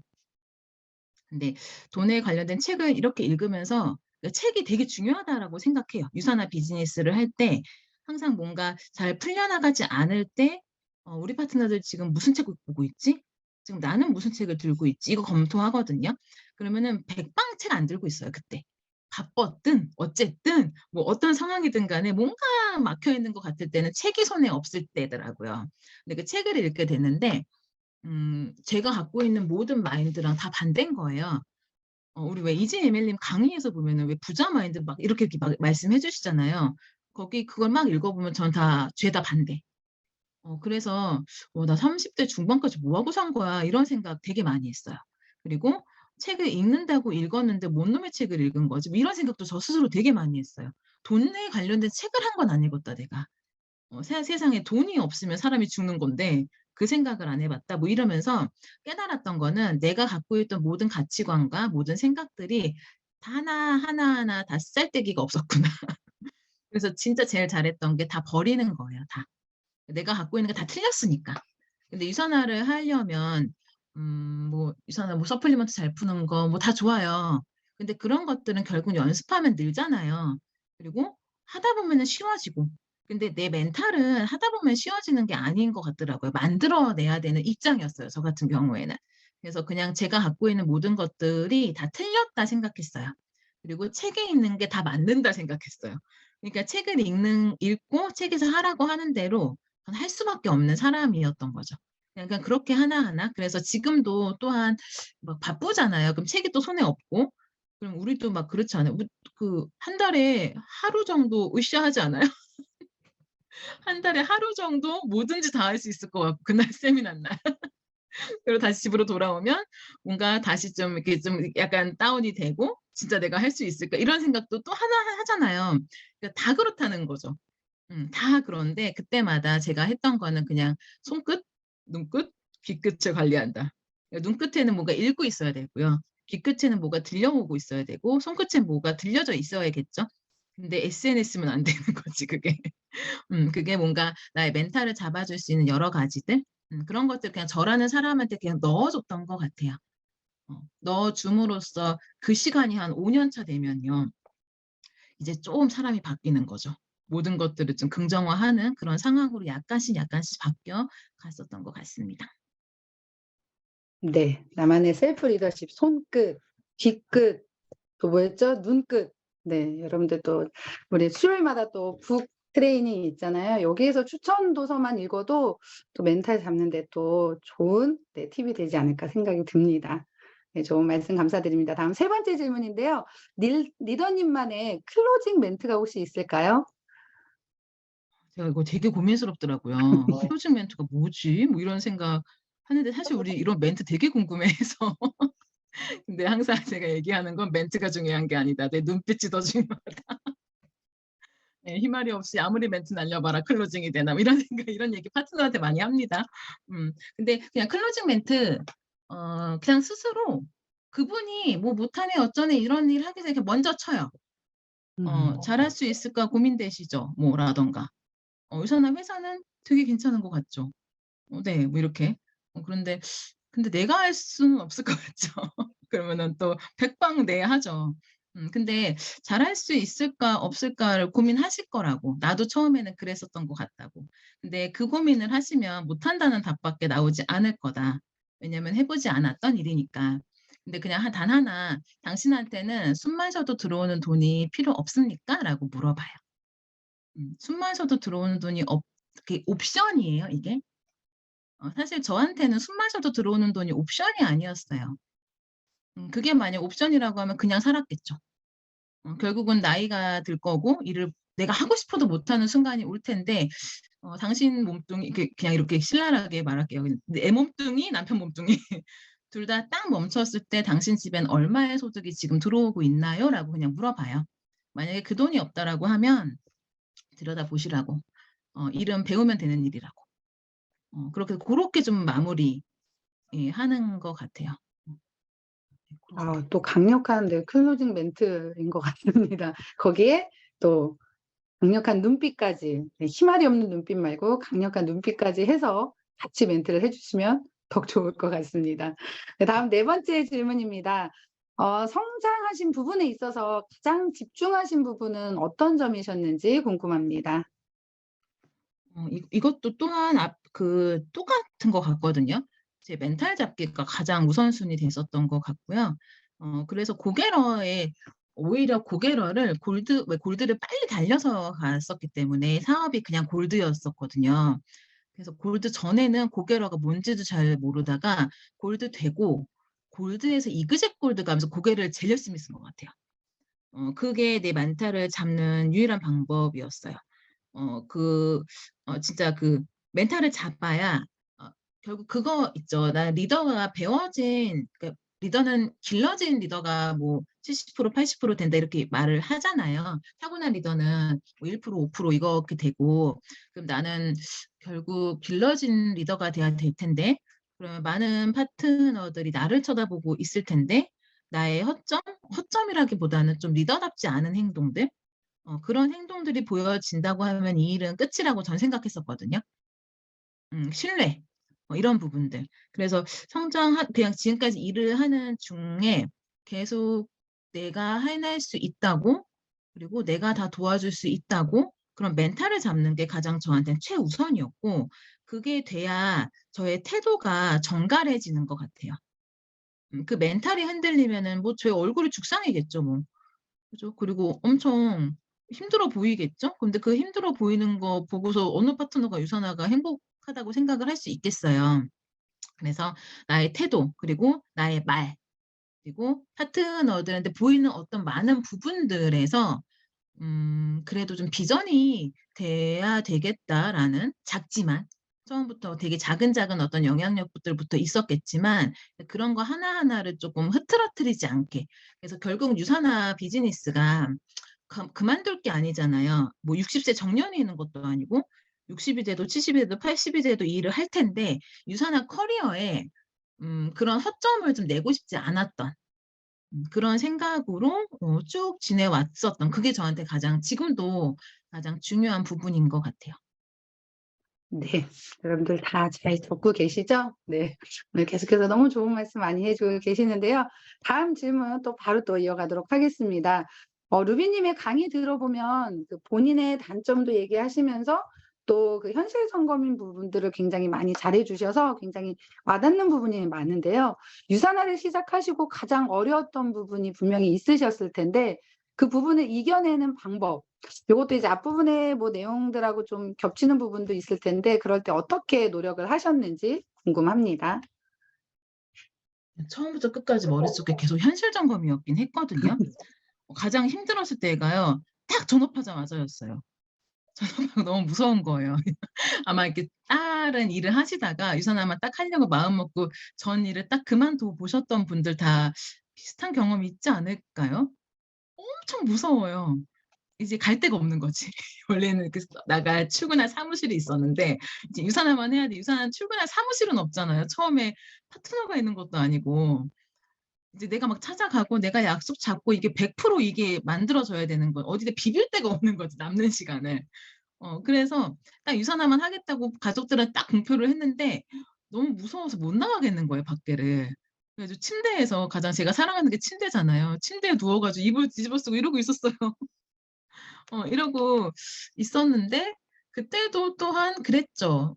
근데 돈에 관련된 책을 이렇게 읽으면서 그 책이 되게 중요하다라고 생각해요. 유산화 비즈니스를 할 때 항상 뭔가 잘 풀려나가지 않을 때 우리 파트너들 지금 무슨 책을 보고 있지? 지금 나는 무슨 책을 들고 있지? 이거 검토하거든요. 그러면은 100방 책 안 들고 있어요, 그때. 바빴든 어쨌든 뭐 어떤 상황이든 간에 뭔가 막혀 있는 것 같을 때는 책이 손에 없을 때더라고요. 근데 그 책을 읽게 됐는데 제가 갖고 있는 모든 마인드랑 다 반대인 거예요. 우리 왜 이지에밀님 강의에서 보면은 왜 부자 마인드 막 이렇게 막 말씀해 주시잖아요. 거기 그걸 막 읽어보면 전 다 죄다 반대. 그래서 나 30대 중반까지 뭐 하고 산 거야 이런 생각 되게 많이 했어요. 그리고 책을 읽는다고 읽었는데 뭔 놈의 책을 읽은 거지? 뭐 이런 생각도 저 스스로 되게 많이 했어요. 돈에 관련된 책을 한 건 안 읽었다 내가. 세상에 돈이 없으면 사람이 죽는 건데 그 생각을 안 해봤다 뭐 이러면서 깨달았던 거는 내가 갖고 있던 모든 가치관과 모든 생각들이 다 하나하나 다 쓸데기가 없었구나. 그래서 진짜 제일 잘했던 게 다 버리는 거예요. 다. 내가 갖고 있는 게 다 틀렸으니까. 근데 유산화를 하려면 뭐 유산화 뭐 서플리먼트 잘 푸는 거 뭐 다 좋아요. 근데 그런 것들은 결국 연습하면 늘잖아요. 그리고 하다 보면은 쉬워지고. 근데 내 멘탈은 하다 보면 쉬워지는 게 아닌 것 같더라고요. 만들어내야 되는 입장이었어요. 저 같은 경우에는. 그래서 그냥 제가 갖고 있는 모든 것들이 다 틀렸다 생각했어요. 그리고 책에 있는 게 다 맞는다 생각했어요. 그러니까 책을 읽고 책에서 하라고 하는 대로 할 수밖에 없는 사람이었던 거죠. 그냥 그렇게 하나하나. 그래서 지금도 또한 막 바쁘잖아요. 그럼 책이 또 손에 없고. 그럼 우리도 막 그렇지 않아요? 그 한 달에 하루 정도 으쌰하지 않아요? 한 달에 하루 정도 뭐든지 다 할 수 있을 것 같고 그날 세미나 날. 그리고 다시 집으로 돌아오면 뭔가 다시 좀 이렇게 좀 약간 다운이 되고 '진짜 내가 할 수 있을까?' 이런 생각도 또 하나 하잖아요. 그러니까 다 그렇다는 거죠. 다 그런데 그때마다 제가 했던 거는 그냥 손끝, 눈끝, 귀끝을 관리한다. 그러니까 눈끝에는 뭔가 읽고 있어야 되고요. 귀끝에는 뭐가 들려오고 있어야 되고 손끝엔 뭐가 들려져 있어야겠죠. 근데 SNS면 안 되는 거지 그게. 그게 뭔가 나의 멘탈을 잡아줄 수 있는 여러 가지들 그런 것들 그냥 저라는 사람한테 그냥 넣어 줬던 것 같아요. 넣어 줌으로써 그 시간이 한 5년 차 되면요. 이제 좀 사람이 바뀌는 거죠. 모든 것들을 좀 긍정화하는 그런 상황으로 약간씩 약간씩 바뀌어 갔었던 것 같습니다. 네. 나만의 셀프 리더십 손끝, 귀끝, 또 뭐였죠? 눈끝. 네. 여러분들 또 우리 수요일마다 또 북 트레이닝이 있잖아요. 여기에서 추천 도서만 읽어도 또 멘탈 잡는 데 또 좋은 팁이 되지 않을까 생각이 듭니다. 네. 좋은 말씀 감사드립니다. 다음 세 번째 질문인데요. 리더님만의 클로징 멘트가 혹시 있을까요? 제가 이거 되게 고민스럽더라고요. '클로징 멘트가 뭐지?' 뭐 이런 생각하는데 사실 우리 이런 멘트 되게 궁금해해서 근데 항상 제가 얘기하는 건 "멘트가 중요한 게 아니다. 내 눈빛이 더 중요하다." 예. "희말이 없이 아무리 멘트 날려봐라 클로징이 되나." 뭐 이런 생각 이런 얘기 파트너한테 많이 합니다. 근데 그냥 클로징 멘트 그냥 스스로 그분이 뭐 "못하네." 어쩌네 이런 일 하기 전에 그냥 먼저 쳐요. "잘할 수 있을까 고민되시죠?" 뭐 라든가. "의사나 회사는 되게 괜찮은 것 같죠?" 네. 뭐 이렇게. 그런데 근데 내가 할 수는 없을 것 같죠. 그러면은 또 백방내하죠. 근데 '잘할 수 있을까 없을까.'를 고민하실 거라고. 나도 처음에는 그랬었던 것 같다고. 근데 그 고민을 하시면 못한다는 답밖에 나오지 않을 거다. 왜냐면 해 보지 않았던 일이니까. 근데 그냥 단 하나 "당신한테는 숨만 쉬어도 들어오는 돈이 필요 없습니까?"라고 물어봐요. 숨만 쉬어도 들어오는 돈이 그게 옵션이에요 이게. 사실 저한테는 숨만 쉬어도 들어오는 돈이 옵션이 아니었어요. 그게 만약 옵션이라고 하면 그냥 살았겠죠. 결국은 나이가 들 거고 일을 내가 하고 싶어도 못하는 순간이 올 텐데 당신 몸뚱이 그냥 이렇게 신랄하게 말할게요. 내 몸뚱이, 남편 몸뚱이 둘 다 딱 멈췄을 때 "당신 집엔 얼마의 소득이 지금 들어오고 있나요?"라고 그냥 물어봐요. 만약에 그 돈이 없다라고 하면 들여다보시라고. 일은 배우면 되는 일이라고. 그렇게 고렇게 좀 마무리 예 하는 것 같아요. 네 고렇게. 또 강력한 클로징 멘트인 것 같습니다. 거기에 또 강력한 눈빛까지 희말이 없는 눈빛 말고 강력한 눈빛까지 해서 같이 멘트를 해 주시면 더 좋을 것 같습니다. 네 다음 네 번째 질문입니다. 성장하신 부분에 있어서 가장 집중하신 부분은 어떤 점이셨는지 궁금합니다. 이것도 또한 똑같은 것 같거든요. 제 멘탈 잡기가 가장 우선순위 됐었던 것 같고요. 그래서 오히려 고개러를 골드를 빨리 달려서 갔었기 때문에 사업이 그냥 골드였었거든요. 그래서 골드 전에는 고개러가 뭔지도 잘 모르다가 골드 되고 골드에서 이그젝 골드 가면서 고개를 제일 열심히 쓴 것 같아요. 그게 내 멘탈을 잡는 유일한 방법이었어요. 진짜 멘탈을 잡아야 어 결국 그거 있죠. 나 리더가 배워진 리더는 길러진 리더가 뭐 70% 80% 된다 이렇게 말을 하잖아요. 타고난 리더는 뭐 1% 5% 이렇게 되고 그럼 나는 결국 길러진 리더가 돼야 될 텐데 그러면 많은 파트너들이 나를 쳐다보고 있을 텐데 나의 허점이라기보다는 좀 리더답지 않은 행동들 그런 행동들이 보여진다고 하면 이 일은 끝이라고 전 생각했었거든요. 신뢰 이런 부분들. 그래서 그냥 지금까지 일을 하는 중에 계속 내가 해낼 수 있다고 그리고 내가 다 도와줄 수 있다고 그런 멘탈을 잡는 게 가장 저한테는 최우선이었고 그게 돼야 저의 태도가 정갈해지는 것 같아요. 그 멘탈이 흔들리면은 뭐 제 얼굴이 죽상이겠죠, 뭐. 그죠? 그리고 엄청 힘들어 보이겠죠? 근데 그 힘들어 보이는 거 보고서 어느 파트너가 유선아가 행복하다고 생각을 할 수 있겠어요. 그래서 나의 태도, 그리고 나의 말, 그리고 파트너들한테 보이는 어떤 많은 부분들에서 그래도 좀 '비전이 돼야 되겠다.'라는, 작지만 처음부터 되게 작은 어떤 영향력들부터 있었겠지만 그런 거 하나하나를 쪼끔 흐트러뜨리지 않게. 그래서 결국은 유산화 비즈니스가 그만둘 게 아니잖아요. 뭐 60세 정년이 있는 것도 아니고 60이 돼도 70이 돼도 80이 돼도 이 일을 할 텐데, 유산화 커리어에 그런 허점을 좀 내고 싶지 않았던 그런 생각으로 쭉 지내왔었던, 그게 저한테 가장, 지금도 가장 중요한 부분인 것 같아요. 네. 여러분들 다 잘 듣고 계시죠? 네. 오늘 계속해서 너무 좋은 말씀 많이 해주고 계시는데요. 다음 질문 또 바로 또 이어가도록 하겠습니다. 루비님의 강의 들어보면 그 본인의 단점도 얘기하시면서 또 그 현실 점검인 부분들을 굉장히 많이 잘해 주셔서 굉장히 와닿는 부분이 많은데요. 유산화를 시작하시고 가장 어려웠던 부분이 분명히 있으셨을 텐데 그 부분을 이겨내는 방법, 요것도 이제 앞부분의 뭐 내용들하고 좀 겹치는 부분도 있을 텐데 그럴 때 어떻게 노력을 하셨는지 궁금합니다. 처음부터 끝까지 머릿속에 계속 현실 점검이었긴 했거든요. 가장 힘들었을 때가요, 딱 전업하자마자였어요. 전업하고 너무 무서운 거예요. 아마 이렇게 다른 일을 하시다가 유산화만 딱 하려고 마음 먹고 전 일을 딱 그만둬 보셨던 분들 다 비슷한 경험이 있지 않을까요? 엄청 무서워요. 이제 갈 데가 없는 거지. 원래는 그 나가 출근할 사무실이 있었는데 이제 유산화만 해야 돼. 유산화는 출근할 사무실은 없잖아요. 처음에 파트너가 있는 것도 아니고. 이제 내가 막 찾아가고 내가 약속 잡고 이게 100% 이게 만들어져야 되는 거, 어디다 비빌 데가 없는 거지, 남는 시간을. 그래서 딱 유산화만 하겠다고 가족들은 딱 공표를 했는데 너무 무서워서 못 나가겠는 거예요, 밖에를. 그래 가지고 침대에서, 가장 제가 사랑하는 게 침대잖아요. 침대에 누워 가지고 이불 뒤집어 쓰고 이러고 있었어요. 이러고 있었는데 그때도 또한 그랬죠.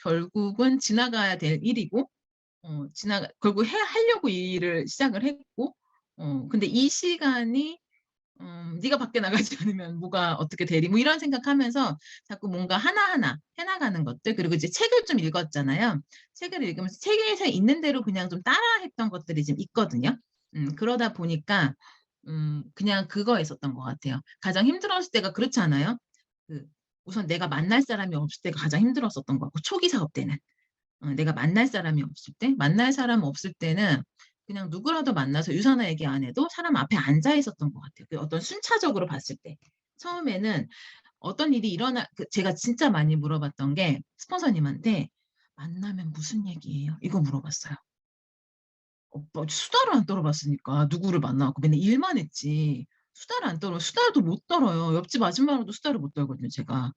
결국은 지나가야 될 일이고, 지나가 결국 하려고 이 일을 시작을 했고, 근데 이 시간이 '네가 밖에 나가지 않으면 뭐가 어떻게 되리.' 뭐 이런 생각하면서 자꾸 뭔가 하나하나 해 나가는 것들, 그리고 이제 책을 좀 읽었잖아요. 책을 읽으면서 책에서 있는 대로 그냥 좀 따라했던 것들이 좀 있거든요. 그러다 보니까 그냥 그거였었던 것 같아요. 가장 힘들었을 때가, 그렇지 않아요? 그 우선 내가 만날 사람이 없을 때가 가장 힘들었었던 것 같고, 초기 사업 때는. 내가 만날 사람이 없을 때, 만날 사람 없을 때는 그냥 누구라도 만나서 유산화 얘기 안 해도 사람 앞에 앉아 있었던 것 같아요. 그 어떤 순차적으로 봤을 때. 처음에는 어떤 일이 제가 진짜 많이 물어봤던 게, 스폰서님한테 "만나면 무슨 얘기해요?" 이거 물어봤어요. 오빠 수다를 안 떨어봤으니까, 누구를 만나 갖고 맨날 일만 했지. 수다도 못 떨어요. 옆집 아줌마랑도 수다를 못 떨거든요, 제가.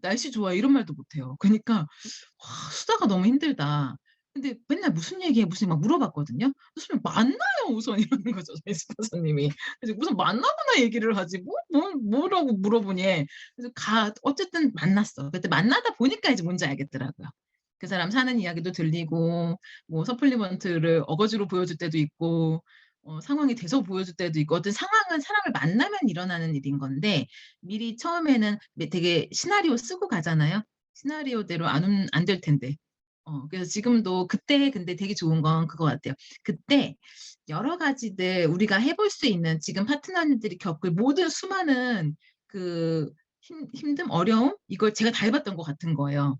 "날씨 좋아요." 이런 말도 못 해요. 그니까 '와, 수다가 너무 힘들다.' 근데 맨날 "무슨 얘기해?" 무슨 막 물어봤거든요. 그래서 "만나요 우선." 이러는 거죠, 저희 스폰서님이. 그래서 "무슨 만나거나 얘기를 하지 뭐라고 물어보니." 그래서 어쨌든 만났어. 그때 만나다 보니까 이제 뭔지 알겠더라고요. 그 사람 사는 이야기도 들리고, 뭐 서플리먼트를 어거지로 보여줄 때도 있고, 상황이 돼서 보여줄 때도 있고, 어떤 상황은 사람을 만나면 일어나는 일인 건데 미리 처음에는 되게 시나리오 쓰고 가잖아요. 시나리오대로 안 될 텐데. 그래서 지금도, 그때 근데 되게 좋은 건 그거 같아요. 그때 여러 가지들 우리가 해볼 수 있는, 지금 파트너님들이 겪을 모든 수많은 그 힘듦, 어려움, 이걸 제가 다 해 봤던 것 같은 거예요.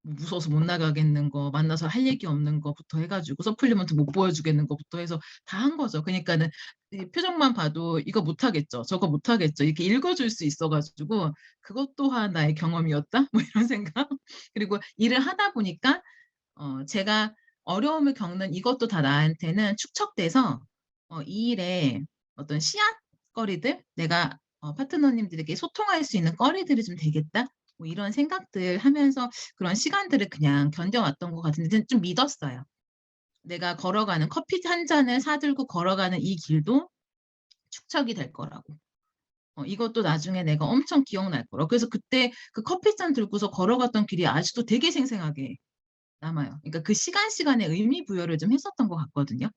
뭐 무서워서 못 나가겠는 거, 만나서 할 얘기 없는 거부터 해 가지고 서플리먼트 못 보여주겠는 거부터 해서 다 한 거죠. 그니까는 이 표정만 봐도 '이거 못 하겠죠. 저거 못 하겠죠.' 이렇게 읽어 줄 수 있어 가지고 '그것 또한 나의 경험이었다.' 뭐 이런 생각. 그리고 일을 하다 보니까 제가 어려움을 겪는 이것도 다 나한테는 축적돼서 이 일에 어떤 씨앗거리들, '내가 파트너님들에게 소통할 수 있는 거리들이 좀 되겠다.' 뭐 이런 생각들 하면서 그런 시간들을 그냥 견뎌왔던 것 같은데 좀 믿었어요. 내가 걸어가는, 커피 한 잔을 사 들고 걸어가는 이 길도 축적이 될 거라고. 이것도 나중에 내가 엄청 기억날 거라고. 그래서 그때 그 커피잔 들고서 걸어갔던 길이 아직도 되게 생생하게 남아요. 그러니까 그 시간에 의미 부여를 좀 했었던 것 같거든요.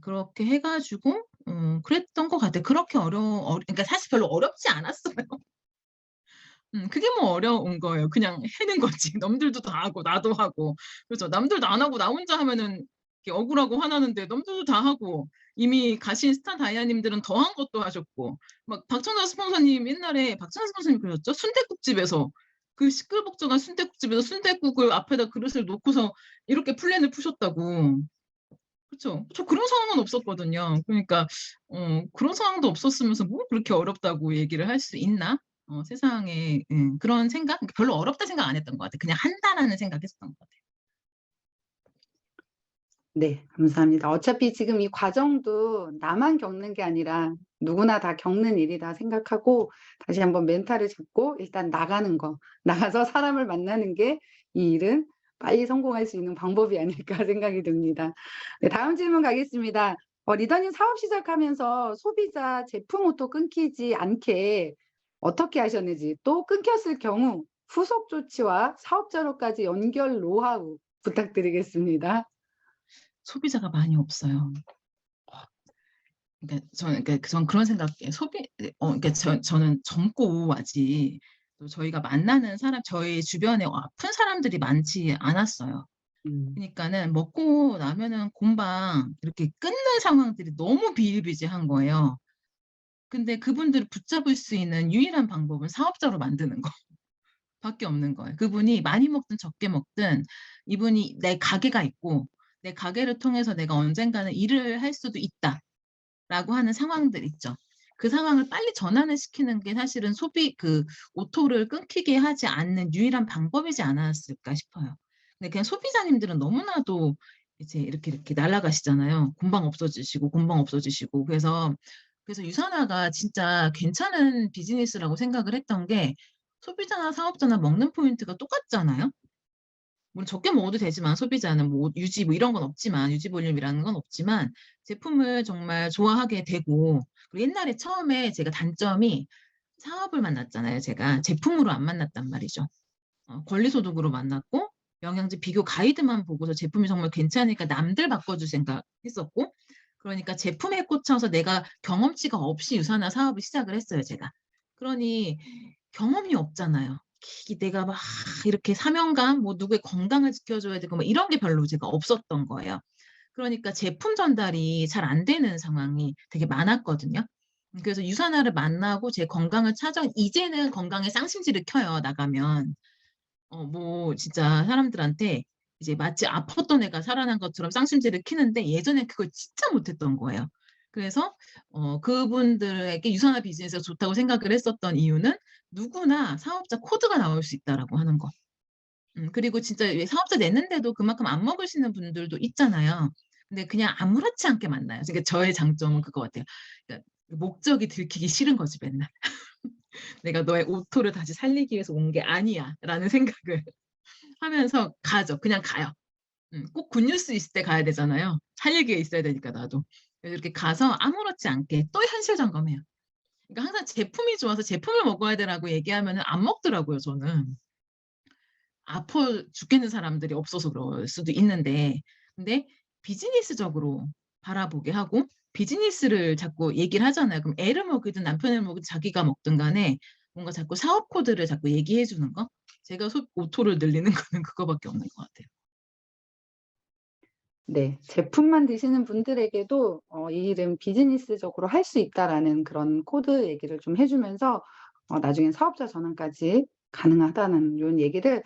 그렇게 해 가지고 그랬던 것 같아요. 그렇게 그러니까 사실 별로 어렵지 않았어요. 그게 뭐 어려운 거예요. 그냥 해는 거지. 남들도 다 하고 나도 하고. 그죠. 남들도 안 하고 나 혼자 하면은 이렇게 억울하고 화나는데 남들도 다 하고 이미 가신 스타 다이아님들은 더한 것도 하셨고 막 박찬하 스폰서님 옛날에 박찬하 스폰서님 그러셨죠? 순댓국집에서 그 시끌벅적한 순댓국집에서 순댓국을 앞에다 그릇을 놓고서 이렇게 플랜을 푸셨다고. 그쵸. 저 그런 상황은 없었거든요. 그러니까 그런 상황도 없었으면서 뭐 그렇게 어렵다고 얘기를 할 수 있나? 세상에 그런 생각? 별로 어렵다 생각 안 했던 것 같아요. 그냥 한다라는 생각했었던 것 같아요. 네, 감사합니다. 어차피 지금 이 과정도 나만 겪는 게 아니라 누구나 다 겪는 일이다 생각하고 다시 한번 멘탈을 잡고 일단 나가는 거, 나가서 사람을 만나는 게 이 일은 빨리 성공할 수 있는 방법이 아닐까 생각이 듭니다. 네, 다음 질문 가겠습니다. 리더님 사업 시작하면서 소비자 제품 오토 끊기지 않게 어떻게 하셨는지, 또 끊겼을 경우 후속 조치와 사업자로까지 연결 노하우 부탁드리겠습니다. 소비자가 많이 없어요. 그러니까 전 그런 생각해요. 그러니까 저는 젊고 아직 또 저희가 만나는 사람 저희 주변에 아픈 사람들이 많지 않았어요. 음. 그러니까는 먹고 나면은 금방 이렇게 끊는 상황들이 너무 비일비재한 거예요. 근데 그분들을 붙잡을 수 있는 유일한 방법은 사업자로 만드는 거 밖에 없는 거예요. 그분이 많이 먹든 적게 먹든 이분이 내 가게가 있고 내 가게를 통해서 내가 언젠가는 일을 할 수도 있다라고 하는 상황들 있죠. 그 상황을 빨리 전환을 시키는 게 사실은 오토를 끊기게 하지 않는 유일한 방법이지 않았을까 싶어요. 근데 그냥 소비자님들은 너무나도 이제 이렇게 날아가시잖아요. 금방 없어지시고 금방 없어지시고. 그래서 유산화가 진짜 괜찮은 비즈니스라고 생각을 했던 게 소비자나 사업자나 먹는 포인트가 똑같잖아요. 물론 적게 먹어도 되지만 소비자는 뭐 유지 뭐 이런 건 없지만 유지 볼륨이라는 건 없지만 제품을 정말 좋아하게 되고 그리고 옛날에 처음에 제가 단점이 사업을 만났잖아요. 제가 제품으로 안 만났단 말이죠. 권리소득으로 만났고 영양제 비교 가이드만 보고서 제품이 정말 괜찮으니까 남들 바꿔줄 생각했었고 그러니까 제품에 꽂혀서 내가 경험치가 없이 유산화 사업을 시작을 했어요. 제가. 그러니 경험이 없잖아요. 내가 막 이렇게 사명감, 뭐 누구의 건강을 지켜줘야 되고 뭐 이런 게 별로 제가 없었던 거예요. 그러니까 제품 전달이 잘 안 되는 상황이 되게 많았거든요. 그래서 유산화를 만나고 제 건강을 이제는 건강에 쌍심지를 켜요, 나가면. 뭐 진짜 사람들한테 이제 마치 아팠던 애가 살아난 것처럼 쌍심지를 키는데 예전엔 그걸 진짜 못했던 거예요. 그래서 그분들에게 유산화 비즈니스가 좋다고 생각을 했었던 이유는 누구나 사업자 코드가 나올 수 있다라고 하는 거. 그리고 진짜 왜 사업자 냈는데도 그만큼 안 먹으시는 분들도 있잖아요. 근데 그냥 아무렇지 않게 만나요. 그러니까 저의 장점은 그거 같아요. 그러니까 목적이 들키기 싫은 거지 맨날. '내가 너의 오토를 다시 살리기 위해서 온 게 아니야.'라는 생각을 하면서 가죠. 그냥 가요. 꼭 굿뉴스 있을 때 가야 되잖아요. 할 얘기가 있어야 되니까 나도. 그래서 이렇게 가서 아무렇지 않게 또 현실 점검해요. 그러니까 항상 제품이 좋아서 제품을 먹어야 되라고 얘기하면은 안 먹더라고요, 저는. 아파 죽겠는 사람들이 없어서 그럴 수도 있는데 근데 비즈니스적으로 바라보게 하고 비즈니스를 자꾸 얘기를 하잖아요. 그럼 애를 먹이든 남편을 먹이든 자기가 먹든 간에 뭔가 자꾸 사업 코드를 자꾸 얘기해 주는 거? 제가 오토를 늘리는 거는 그거밖에 없는 것 같아요. 네. 제품만 드시는 분들에게도 이 일은 비즈니스적으로 할 수 있다라는 그런 코드 얘기를 좀 해 주면서 나중엔 사업자 전환까지 가능하다는 요런 얘기를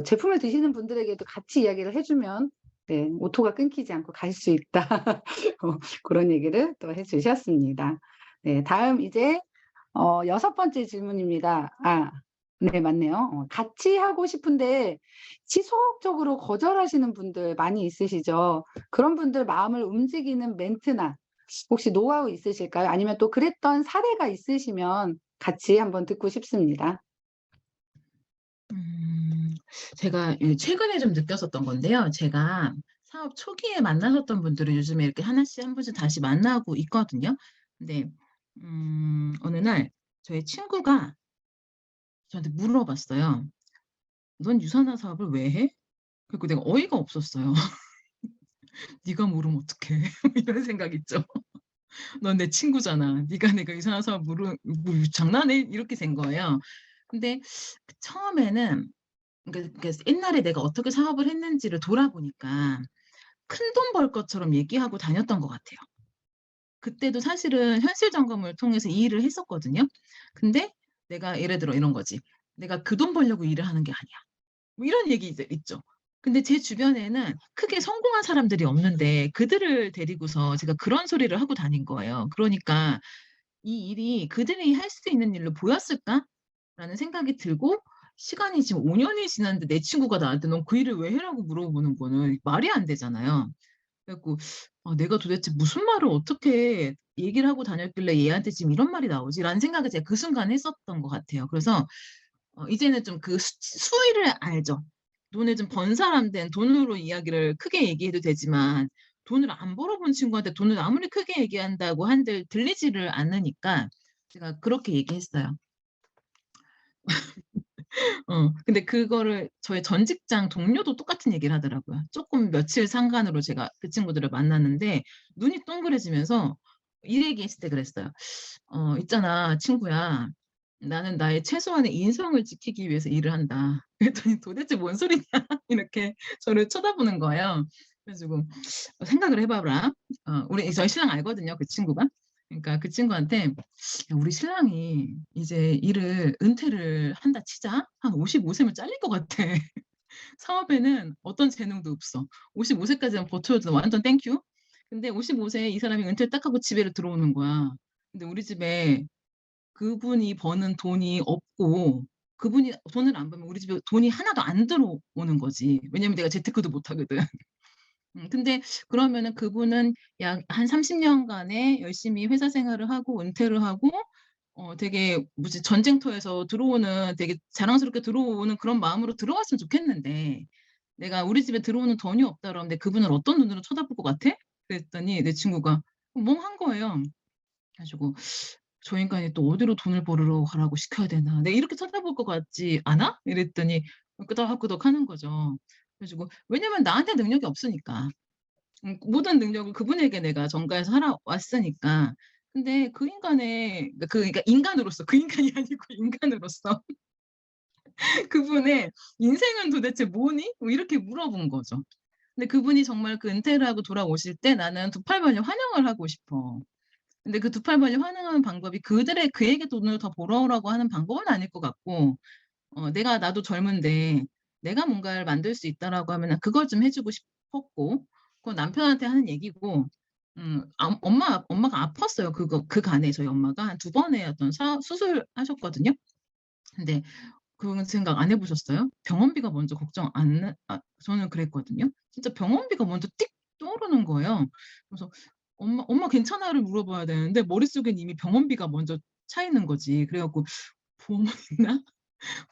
제품을 드시는 분들에게도 같이 이야기를 해 주면 네, 오토가 끊기지 않고 갈 수 있다. 그런 얘기를 또 해 주셨습니다. 네, 다음 이제 6번째 질문입니다. 네, 맞네요. 같이 하고 싶은데 지속적으로 거절하시는 분들 많이 있으시죠? 그런 분들 마음을 움직이는 멘트나 혹시 노하우 있으실까요? 아니면 또 그랬던 사례가 있으시면 같이 한번 듣고 싶습니다. 제가 최근에 좀 느꼈었던 건데요. 제가 사업 초기에 만나셨던 분들을 요즘에 이렇게 하나씩 한 분씩 다시 만나고 있거든요. 근데 어느 날 저희 친구가 저한테 물어봤어요. "넌 유산화 사업을 왜 해?" 그리고 내가 어이가 없었어요. 네가 모르면 어떡해. 이런 생각 있죠. 넌 내 친구잖아. 네가 내가 이상한 사람 뭐 장난해? 이렇게 된 거예요. 근데 처음에는 그러니까 옛날에 내가 어떻게 사업을 했는지를 돌아보니까 큰 돈 벌 것처럼 얘기하고 다녔던 것 같아요. 그때도 사실은 현실 점검을 통해서 이 일을 했었거든요. 근데 내가 예를 들어 이런 거지. "내가 그 돈 벌려고 일을 하는 게 아니야." 뭐 이런 얘기 이제 있죠. 근데 제 주변에는 크게 성공한 사람들이 없는데 그들을 데리고서 제가 그런 소리를 하고 다닌 거예요. 그러니까 '이 일이 그들이 할 수 있는 일로 보였을까?'라는 생각이 들고 시간이 지금 5 년이 지났는데 내 친구가 나한테 "넌 그 일을 왜 해?"라고 물어보는 거는 말이 안 되잖아요. 그래 갖고 '아 내가 도대체 무슨 말을 어떻게 얘기를 하고 다녔길래 얘한테 지금 이런 말이 나오지?'라는 생각을 제가 그 순간 했었던 것 같아요. 그래서 이제는 좀 그 수위를 알죠. 돈을 좀 번 사람들은 돈으로 이야기를 크게 얘기해도 되지만 돈을 안 벌어본 친구한테 돈을 아무리 크게 얘기한다고 한들 들리지를 않으니까 제가 그렇게 얘기했어요. 근데 그거를 저의 전 직장 동료도 똑같은 얘기를 하더라고요. 쪼끔 며칠 상간으로 제가 그 친구들을 만났는데 눈이 동그래지면서 이 얘기했을 때 그랬어요. 있잖아 친구야. 나는 나의 최소한의 인성을 지키기 위해서 일을 한다." 그랬더니 "도대체 뭔 소리냐." 이렇게 저를 쳐다보는 거예요. 그래 가지고 생각을 해 봐라." 저희 신랑 알거든요, 그 친구가. 그러니까 그 친구한테 "야 우리 신랑이 이제 일을 은퇴를 한다 치자. 한 55 세면 잘릴 것 같아. 사업에는 어떤 재능도 없어. 55 세까지만 버텨도 완전 땡큐. 근데 55 세에 이 사람이 은퇴를 딱 하고 집에를 들어오는 거야. 근데 우리 집에 그분이 버는 돈이 없고 그분이 돈을 안 벌면 우리 집에 돈이 하나도 안 들어오는 거지. 왜냐면 내가 재테크도 못 하거든. 근데 그러면은 그분은 약 한 30 년간의 열심히 회사 생활을 하고 은퇴를 하고 되게 뭐지 전쟁터에서 들어오는 되게 자랑스럽게 들어오는 그런 마음으로 들어왔으면 좋겠는데 내가 "우리 집에 들어오는 돈이 없다." 그러는데 "그분을 어떤 눈으로 쳐다볼 것 같아?" 그랬더니 내 친구가 멍한 거예요. 그래 가지고 "저 인간이 또 어디로 돈을 벌으러 가라고 시켜야 되나. 내가 이렇게 쳐다볼 것 같지 않아?" 이랬더니 끄덕끄덕하는 거죠. 그래 가지고 왜냐면 나한테 능력이 없으니까. 모든 능력을 그분에게 내가 전가해서 살아왔으니까. 근데 그 인간의 그러니까 인간으로서 그 인간이 아니고 인간으로서 그분의 "인생은 도대체 뭐니?" 뭐 이렇게 물어본 거죠. 근데 그분이 정말 그 은퇴를 하고 돌아오실 때 나는 두 팔 벌려 환영을 하고 싶어. 근데 그 두 팔 벌려 환영하는 방법이 그에게 돈을 더 벌어오라고 하는 방법은 아닐 것 같고 나도 젊은데 내가 뭔가를 만들 수 있다라고 하면은 그걸 좀 해 주고 싶었고 그건 남편한테 하는 얘기고 엄마가 아팠어요. 그간에 저희 엄마가 한 두 번의 어떤 수술하셨거든요. 근데 그건 생각 안 해 보셨어요? 병원비가 먼저 걱정 안 저는 그랬거든요. 진짜 병원비가 먼저 띡 떠오르는 거예요. 그래서 "엄마 괜찮아?"를 물어봐야 되는데 머릿속엔 이미 병원비가 먼저 차 있는 거지. 그래 갖고 "보험은 있나?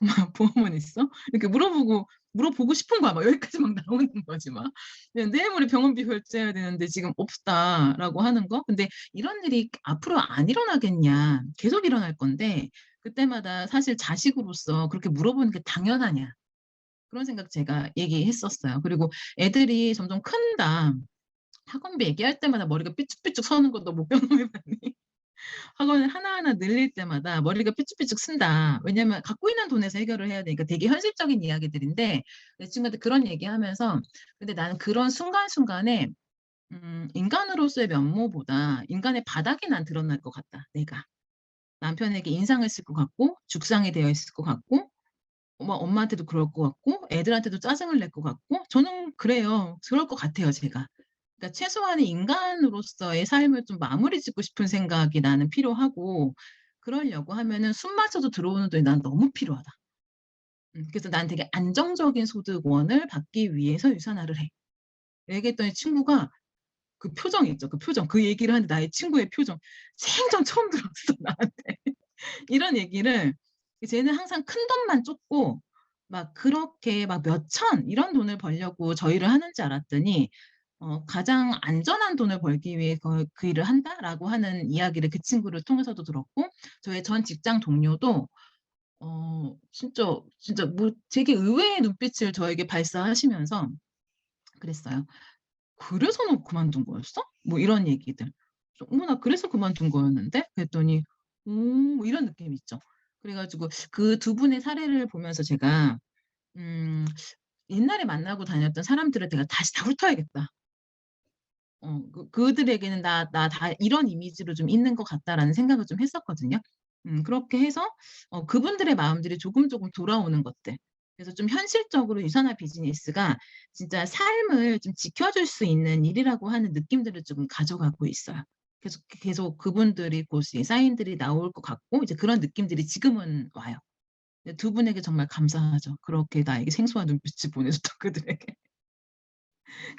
엄마 보험은 있어?" 이렇게 물어보고 싶은 거야. 막 여기까지 막 나오는 거지 막. "네 내일 모레 병원비 결제해야 되는데 지금 없다."라고 하는 거. 근데 이런 일이 앞으로 안 일어나겠냐. 계속 일어날 건데 그때마다 사실 자식으로서 그렇게 물어보는 게 당연하냐. 그런 생각 제가 얘기했었어요. 그리고 애들이 점점 큰다. 학원비 얘기할 때마다 머리가 삐쭉삐쭉 서는 거 "너 못 경험해 봤니?" 학원을 하나하나 늘릴 때마다 머리가 삐쭉삐쭉 쓴다. 왜냐면 갖고 있는 돈에서 해결을 해야 되니까 되게 현실적인 이야기들인데 내 친구한테 그런 얘기하면서 근데 나는 그런 순간순간에 인간으로서의 면모보다 인간의 바닥이 난 드러날 것 같다, 내가. 남편에게 인상을 쓸 것 같고 죽상이 되어 있을 것 같고 엄마한테도 그럴 것 같고 애들한테도 짜증을 낼 것 같고 저는 그래요. 그럴 것 같아요, 제가. 그러니까 최소한의 인간으로서의 삶을 좀 마무리 짓고 싶은 생각이 나는 필요하고 그러려고 하면은 숨 마셔도 들어오는 돈이 난 너무 필요하다. 그래서 "난 되게 안정적인 소득원을 받기 위해서 유산화를 해." 얘기했더니 친구가 그 표정 있죠. 그 표정. 그 얘기를 하는데 나의 친구의 표정. 생전 처음 들었어 나한테. 이런 얘기를 쟤는 항상 큰돈만 쫓고 막 그렇게 막 몇 천 이런 돈을 벌려고 저 일을 하는 줄 알았더니 가장 안전한 돈을 벌기 위해 그 일을 한다라고 하는 이야기를 그 친구를 통해서도 들었고 저의 전 직장 동료도 진짜 뭐 되게 의외의 눈빛을 저에게 발사하시면서 그랬어요. "그래서 너 그만둔 거였어?" 뭐 이런 얘기들. "어머나 그래서 그만둔 거였는데?" 그랬더니 뭐 이런 느낌 있죠. 그래 가지고 그 두 분의 사례를 보면서 제가 음 '옛날에 만나고 다녔던 사람들을 내가 다시 다 훑어야겠다.' 그들에게는 나 다 이런 이미지로 좀 있는 것 같다라는 생각을 좀 했었거든요. 그렇게 해서 그분들의 마음들이 조금 돌아오는 것들. 그래서 좀 현실적으로 유산화 비즈니스가 진짜 삶을 좀 지켜줄 수 있는 일이라고 하는 느낌들을 좀 가져가고 있어요. 계속 그분들이 곧 이 사인들이 나올 것 같고 이제 그런 느낌들이 지금은 와요. 네, 두 분에게 정말 감사하죠. 그렇게 나에게 생소한 눈빛을 보내줬던 그들에게.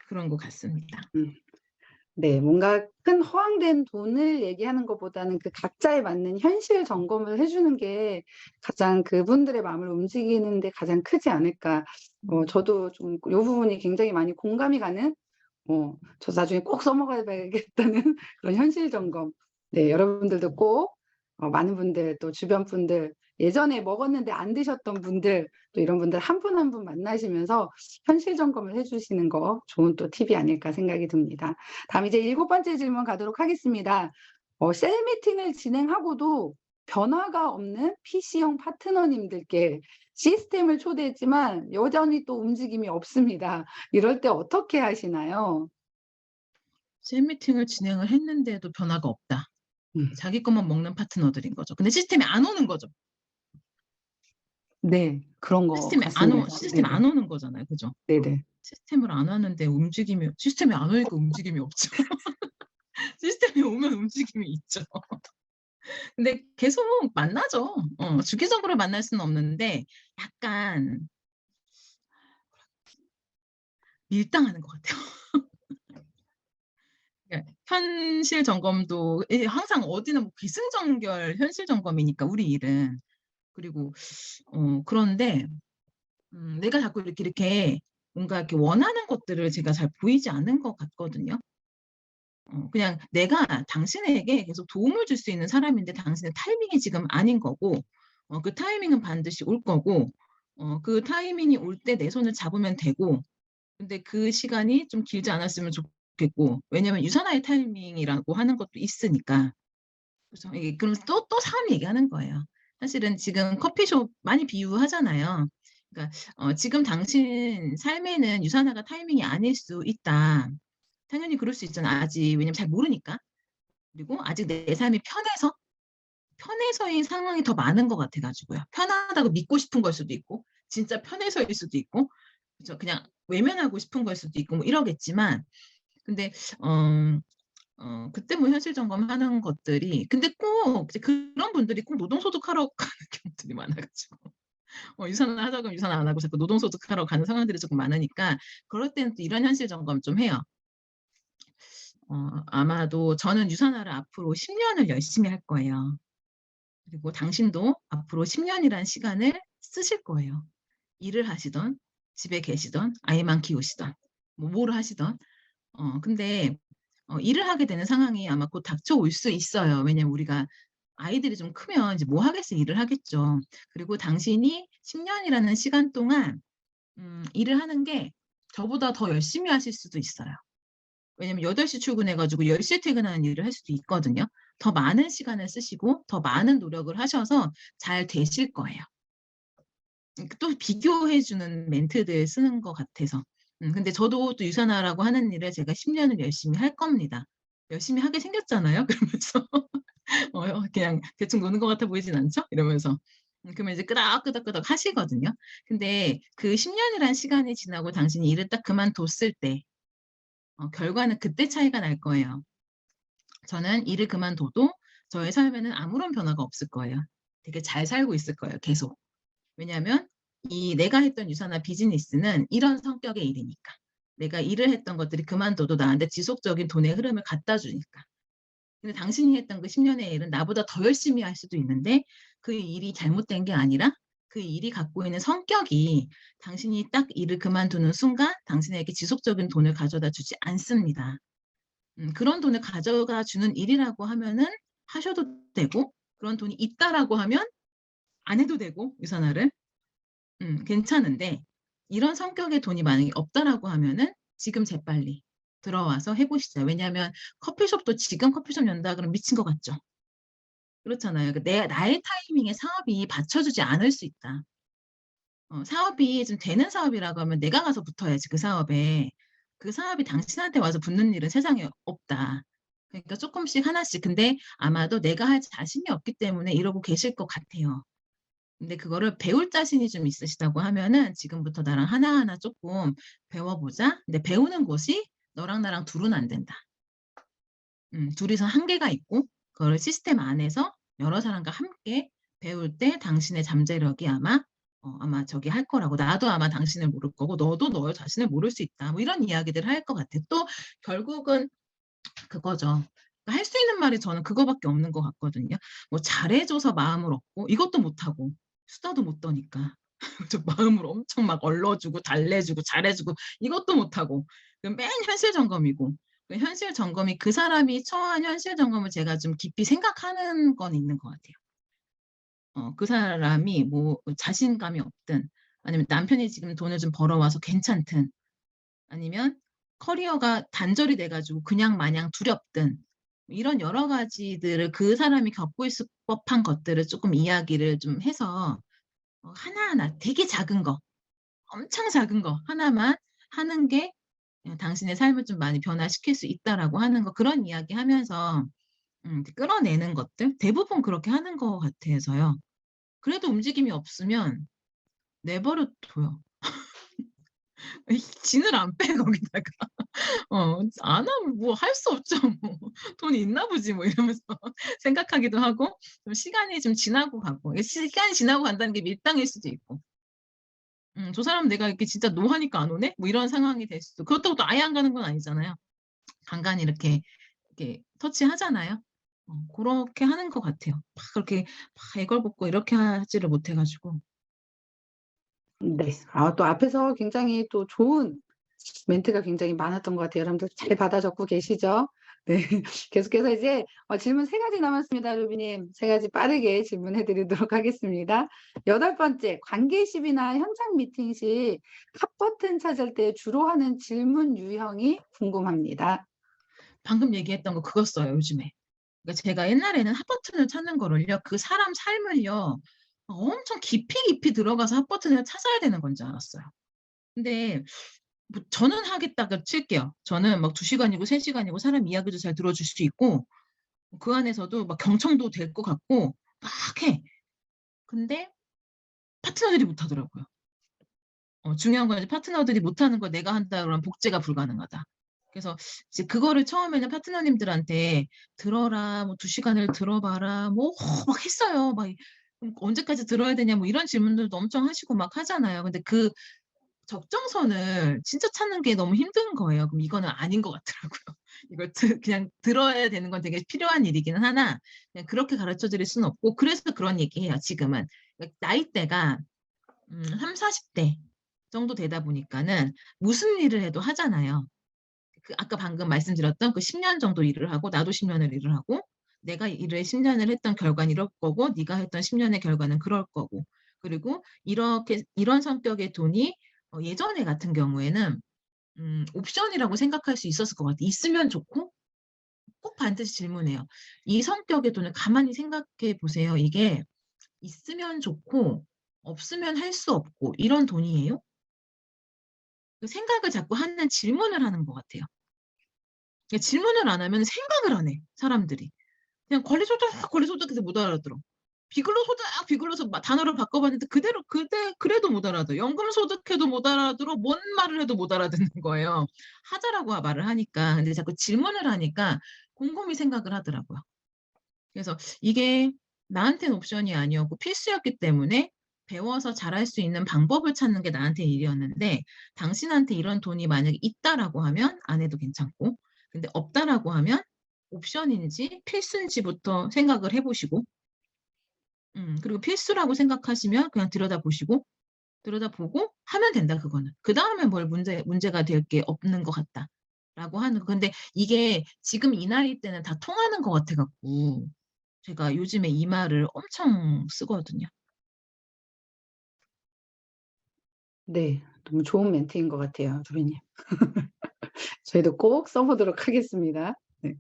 그런 것 같습니다. 음. 네. 뭔가 큰 허황된 돈을 얘기하는 것보다는 그 각자에 맞는 현실 점검을 해 주는 게 가장 그분들의 마음을 움직이는 데 가장 크지 않을까. 음. 저도 좀 요 부분이 굉장히 많이 공감이 가는 저도 나중에 꼭 써먹어 봐야겠다는 그런 현실 점검. 네. 여러분들도 꼭 많은 분들 또 주변 분들 예전에 먹었는데 안 드셨던 분들 또 이런 분들 한 분 한 분 만나시면서 현실 점검을 해 주시는 거 좋은 또 팁이 아닐까 생각이 듭니다. 다음 이제 7번째 질문 가도록 하겠습니다. 셀 미팅을 진행하고도 변화가 없는 PC형 파트너님들께 시스템을 초대했지만 여전히 또 움직임이 없습니다. 이럴 때 어떻게 하시나요? 셀미팅을 진행을 했는데도 변화가 없다. 음. 자기 것만 먹는 파트너들인 거죠. 근데 시스템에 안 오는 거죠. 네. 그런 것 같습니다. 시스템에 네네. 안 오는 거잖아요. 그죠? 네네. 시스템을 안 하는데 시스템에 안 오니까 움직임이 없죠. 시스템에 오면 움직임이 있죠. 근데 계속 만나죠. 주기적으로 만날 수는 없는데 약간 밀당하는 것 같아요. 그러니까 현실 점검도 항상 어디나 뭐 기승전결 현실 점검이니까 우리 일은. 그리고 그런데 내가 자꾸 이렇게 뭔가 이렇게 원하는 것들을 제가 잘 보이지 않는 것 같거든요. 그냥 내가 당신에게 계속 도움을 줄 수 있는 사람인데 당신의 타이밍이 지금 아닌 거고 그 타이밍은 반드시 올 거고 그 타이밍이 올 때 내 손을 잡으면 되고 근데 그 시간이 좀 길지 않았으면 좋겠고 왜냐면 유산화의 타이밍이라고 하는 것도 있으니까. 그래서 이게 그러면서 또 사람 얘기하는 거예요. 사실은 지금 커피숍 많이 비유하잖아요. 그러니까 "지금 당신 삶에는 유산화가 타이밍이 아닐 수 있다." 당연히 그럴 수 있잖아 아직. 왜냐면 잘 모르니까. 그리고 아직 내 삶이 편해서인 상황이 더 많은 것 같아 가지고요. 편하다고 믿고 싶은 걸 수도 있고 진짜 편해서일 수도 있고 그죠. 그냥 외면하고 싶은 걸 수도 있고 뭐 이러겠지만 근데 어 그때 뭐 현실 점검하는 것들이 근데 꼭 이제 그런 분들이 꼭 노동소득하러 가는 경우들이 많아 가지고 유산을 하자 그러면 유산 안 하고 자꾸 노동소득하러 가는 상황들이 조금 많으니까 그럴 때는 또 이런 현실 점검 좀 해요. 아마도 저는 유산화를 앞으로 10 년을 열심히 할 거예요. 그리고 당신도 앞으로 10 년이란 시간을 쓰실 거예요. 일을 하시든 집에 계시든 아이만 키우시든 뭐를 하시든. 근데 일을 하게 되는 상황이 아마 곧 닥쳐올 수 있어요. 왜냐면 우리가 아이들이 좀 크면 이제 뭐 하겠어 일을 하겠죠. 그리고 당신이 10 년이라는 시간 동안 일을 하는 게 저보다 더 열심히 하실 수도 있어요. 왜냐면 8시 출근해 가지고 10시에 퇴근하는 일을 할 수도 있거든요. 더 많은 시간을 쓰시고 더 많은 노력을 하셔서 잘 되실 거예요. 또 비교해 주는 멘트들 쓰는 것 같아서. 근데 저도 또 유산화라고 하는 일을 제가 10 년을 열심히 할 겁니다. "열심히 하게 생겼잖아요." 그러면서 그냥 "대충 노는 것 같아 보이진 않죠?" 이러면서. 그러면 이제 끄덕끄덕끄덕 하시거든요. 근데 그 10 년이라는 시간이 지나고 당신이 일을 딱 그만뒀을 때 결과는 그때 차이가 날 거예요. 저는 일을 그만둬도 저의 삶에는 아무런 변화가 없을 거예요. 되게 잘 살고 있을 거예요 계속. 왜냐하면 이 내가 했던 유산화 비즈니스는 이런 성격의 일이니까. 내가 일을 했던 것들이 그만둬도 나한테 지속적인 돈의 흐름을 갖다 주니까. 근데 당신이 했던 그 10 년의 일은 나보다 더 열심히 할 수도 있는데 그 일이 잘못된 게 아니라 그 일이 갖고 있는 성격이 당신이 딱 일을 그만두는 순간 당신에게 지속적인 돈을 가져다 주지 않습니다. 그런 돈을 가져가 주는 일이라고 하면은 하셔도 되고 그런 돈이 있다라고 하면 안 해도 되고 유산화를 괜찮은데 이런 성격의 돈이 만약에 없다라고 하면은 지금 재빨리 들어와서 해보시죠. 왜냐하면 커피숍도 지금 커피숍 연다 그러면 미친 것 같죠. 그렇잖아요. 나의 타이밍에 사업이 받쳐주지 않을 수 있다. 사업이 좀 되는 사업이라고 하면 내가 가서 붙어야지 그 사업에. 그 사업이 당신한테 와서 붙는 일은 세상에 없다. 그러니까 조금씩 하나씩. 근데 아마도 내가 할 자신이 없기 때문에 이러고 계실 것 같아요. 근데 그거를 배울 자신이 좀 있으시다고 하면은 지금부터 나랑 하나하나 조금 배워보자. 근데 배우는 곳이 너랑 나랑 둘은 안 된다. 둘이서 한계가 있고 그거를 시스템 안에서 여러 사람과 함께 배울 때 당신의 잠재력이 아마 저기 할 거라고. 나도 아마 당신을 모를 거고 너도 너 자신을 모를 수 있다. 뭐 이런 이야기들을 할 것 같아. 또 결국은 그거죠. 할 수 있는 말이 저는 그거밖에 없는 것 같거든요. 뭐 잘해줘서 마음을 얻고 이것도 못하고 수다도 못 떠니까 저 마음을 엄청 막 얼러주고 달래주고 잘해주고 이것도 못하고 맨 현실 점검이고 그 현실 점검이 그 사람이 처한 현실 점검을 제가 좀 깊이 생각하는 건 있는 것 같아요. 그 사람이 뭐 자신감이 없든 아니면 남편이 지금 돈을 좀 벌어와서 괜찮든 아니면 커리어가 단절이 돼가지고 그냥 마냥 두렵든 이런 여러 가지들을 그 사람이 겪고 있을 법한 것들을 조금 이야기를 좀 해서 하나하나 되게 작은 거, 엄청 작은 거 하나만 하는 게 당신의 삶을 좀 많이 변화시킬 수 있다라고 하는 거 그런 이야기 하면서 끌어내는 것들 대부분 그렇게 하는 것 같아서요. 그래도 움직임이 없으면 내버려 둬요. 진을 안 빼 거기다가 안 하면 뭐 할 수 없죠. 뭐 돈이 있나 보지 뭐 이러면서 생각하기도 하고 좀 시간이 좀 지나고 가고 시간이 지나고 간다는 게 밀당일 수도 있고 저 사람 내가 이렇게 진짜 노하니까 안 오네? 뭐 이런 상황이 될 수도 그렇다고 또 아예 안 가는 건 아니잖아요. 간간히 이렇게 터치하잖아요. 그렇게 하는 것 같아요. 막 그렇게 막 애걸복고 이렇게 하지를 못해가지고. 네. 또 앞에서 굉장히 또 좋은 멘트가 굉장히 많았던 것 같아요. 여러분들 잘 받아 적고 계시죠? 네. 계속해서 이제 질문 3가지 남았습니다. 루비님. 3가지 빠르게 질문해 드리도록 하겠습니다. 8번째, 관계십이나 현장 미팅 시 핫버튼 찾을 때 주로 하는 질문 유형이 궁금합니다. 방금 얘기했던 거 그거 써요, 요즘에. 그러니까 제가 옛날에는 핫버튼을 찾는 거를요, 그 사람 삶을요, 엄청 깊이 들어가서 핫버튼을 찾아야 되는 건 줄 알았어요. 근데 뭐 저는 하겠다고 칠게요. 저는 막 2시간이고 3시간이고 사람 이야기도 잘 들어줄 수 있고 그 안에서도 막 경청도 될 것 같고 막 해. 근데 파트너들이 못하더라고요. 중요한 건 이제 파트너들이 못하는 걸 내가 한다 그러면 복제가 불가능하다. 그래서 이제 그거를 처음에는 파트너님들한테 들어라, 뭐 2시간을 들어봐라, 뭐 막 했어요. 막 언제까지 들어야 되냐, 뭐 이런 질문들도 엄청 하시고 막 하잖아요. 근데 그 적정선을 진짜 찾는 게 너무 힘든 거예요. 그럼 이거는 아닌 것 같더라고요. 이걸 그냥 들어야 되는 건 되게 필요한 일이기는 하나 그냥 그렇게 가르쳐 드릴 수는 없고 그래서 그런 얘기해요. 지금은 그러니까 나이대가 3, 40대 정도 되다 보니까는 무슨 일을 해도 하잖아요. 아까 방금 말씀드렸던 그 10년 정도 일을 하고 나도 10년을 일을 하고 내가 일을 10년을 했던 결과는 이럴 거고 네가 했던 10년의 결과는 그럴 거고 그리고 이런 성격의 돈이 예전에 같은 경우에는 옵션이라고 생각할 수 있었을 것 같아요. 있으면 좋고 꼭 반드시 질문해요. 이 성격의 돈을 가만히 생각해 보세요. 이게 있으면 좋고 없으면 할 수 없고 이런 돈이에요? 그 생각을 자꾸 하는 질문을 하는 것 같아요. 질문을 안 하면 생각을 안 해, 사람들이. 그냥 권리소득해서 못 알아들어. 비근로소득 단어를 바꿔봤는데 그래도 못 알아들어. 연금소득해도 못 알아들어. 뭔 말을 해도 못 알아듣는 거예요. 하자라고 말을 하니까. 근데 자꾸 질문을 하니까 곰곰이 생각을 하더라고요. 그래서 이게 나한테는 옵션이 아니었고 필수였기 때문에 배워서 잘할 수 있는 방법을 찾는 게 나한테 일이었는데 당신한테 이런 돈이 만약에 있다라고 하면 안 해도 괜찮고 근데 없다라고 하면 옵션인지 필수인지부터 생각을 해보시고 그리고 필수라고 생각하시면 그냥 들여다보고 하면 된다 그거는. 그 다음에 뭘 문제가 될 게 없는 것 같다라고 하는 거. 근데 이게 지금 이 나이 때는 다 통하는 것 같아갖고 제가 요즘에 이 말을 엄청 쓰거든요. 네. 너무 좋은 멘트인 것 같아요, 주비님. 저희도 꼭 써 보도록 하겠습니다. 네.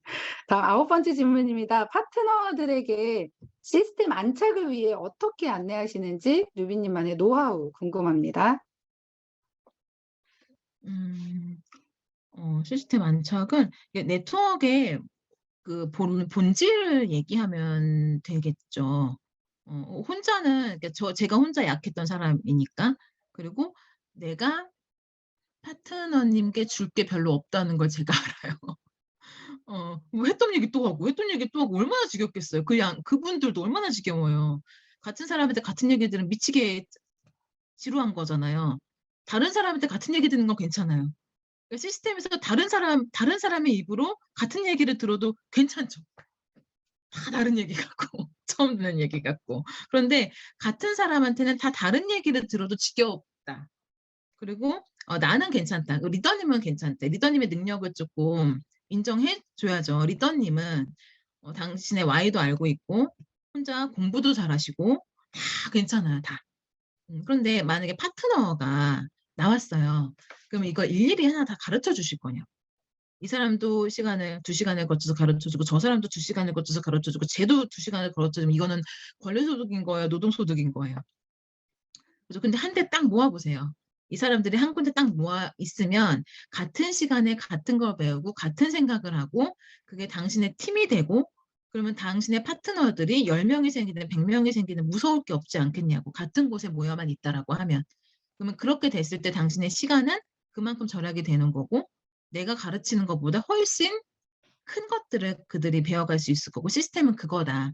다음 9번째 질문입니다. 파트너들에게 시스템 안착을 위해 어떻게 안내하시는지 루비님만의 노하우 궁금합니다. 시스템 안착은 이게 네트워크의 그 본질을 얘기하면 되겠죠. 혼자는 그러니까 제가 혼자 약했던 사람이니까. 그리고 내가 파트너님께 줄 게 별로 없다는 걸 제가 알아요. 뭐 했던 얘기 또 하고 했던 얘기 또 하고 얼마나 지겹겠어요. 그냥 그분들도 얼마나 지겨워요. 같은 사람한테 같은 얘기 들으면 미치게 지루한 거잖아요. 다른 사람한테 같은 얘기 듣는 건 괜찮아요. 그러니까 시스템에서 다른 사람의 입으로 같은 얘기를 들어도 괜찮죠. 다 다른 얘기 같고 처음 듣는 얘기 같고. 그런데 같은 사람한테는 다 다른 얘기를 들어도 지겹다. 그리고 나는 괜찮다. 리더님은 괜찮다. 리더님의 능력을 조금 인정해 줘야죠. 리더님은 당신의 Y도 알고 있고 혼자 공부도 잘하시고 다 괜찮아요. 다. 그런데 만약에 파트너가 나왔어요. 그럼 이걸 일일이 하나 다 가르쳐 주실 거냐? 이 사람도 2시간을 거쳐서 가르쳐 주고 저 사람도 2시간을 거쳐서 가르쳐 주고 쟤도 2시간을 가르쳐 주면 이거는 권리소득인 거예요? 노동소득인 거예요? 그죠? 근데 한 대 딱 모아 보세요. 이 사람들이 한 군데 딱 모아 있으면 같은 시간에 같은 걸 배우고 같은 생각을 하고 그게 당신의 팀이 되고 그러면 당신의 파트너들이 10명이 생기든 100명이 생기든 무서울 게 없지 않겠냐고. 같은 곳에 모여만 있다라고 하면. 그러면 그렇게 됐을 때 당신의 시간은 그만큼 절약이 되는 거고 내가 가르치는 것보다 훨씬 큰 것들을 그들이 배워갈 수 있을 거고 시스템은 그거다.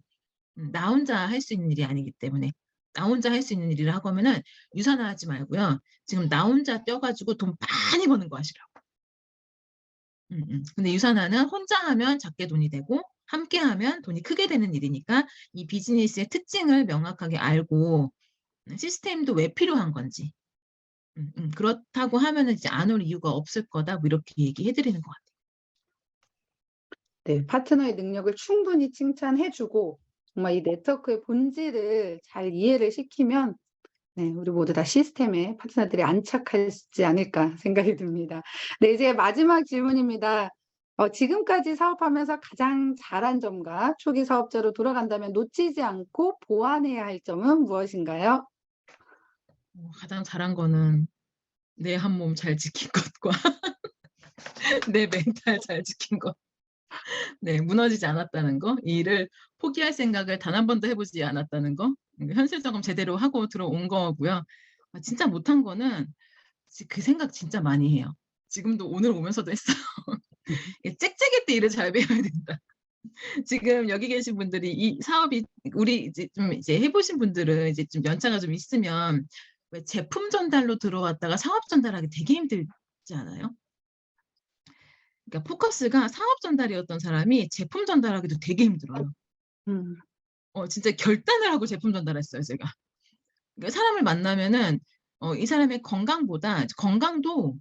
나 혼자 할 수 있는 일이 아니기 때문에 나 혼자 할 수 있는 일을 하고 하면은 유산화하지 말고요. 지금 나 혼자 뛰어가지고 돈 많이 버는 거 하시라고. 근데 유산화는 혼자 하면 작게 돈이 되고 함께 하면 돈이 크게 되는 일이니까 이 비즈니스의 특징을 명확하게 알고 시스템도 왜 필요한 건지 그렇다고 하면은 이제 안 올 이유가 없을 거다. 뭐 이렇게 얘기해 드리는 것 같아요. 네. 파트너의 능력을 충분히 칭찬해 주고 정말 이 네트워크의 본질을 잘 이해를 시키면 네, 우리 모두 다 시스템에 파트너들이 안착하지 않을까 생각이 듭니다. 네, 이제 마지막 질문입니다. 지금까지 사업하면서 가장 잘한 점과 초기 사업자로 돌아간다면 놓치지 않고 보완해야 할 점은 무엇인가요? 가장 잘한 거는 내 한 몸 잘 지킨 것과 내 멘탈 잘 지킨 것. 네, 무너지지 않았다는 거, 이 일을 포기할 생각을 단 한 번도 해보지 않았다는 거, 현실 점검 제대로 하고 들어온 거고요. 진짜 못한 거는 그 생각 진짜 많이 해요. 지금도 오늘 오면서도 했어요. 짹짹이 때 일을 잘 배워야 된다. 지금 여기 계신 분들이 이 사업이 우리 이제 해보신 분들은 이제 좀 연차가 좀 있으면 왜 제품 전달로 들어왔다가 사업 전달하기 되게 힘들지 않아요? 그러니까 포커스가 사업 전달이었던 사람이 제품 전달하기도 되게 힘들어요. 음, 진짜 결단을 하고 제품 전달했어요, 제가. 그러니까 사람을 만나면은 이 사람의 건강보다 건강도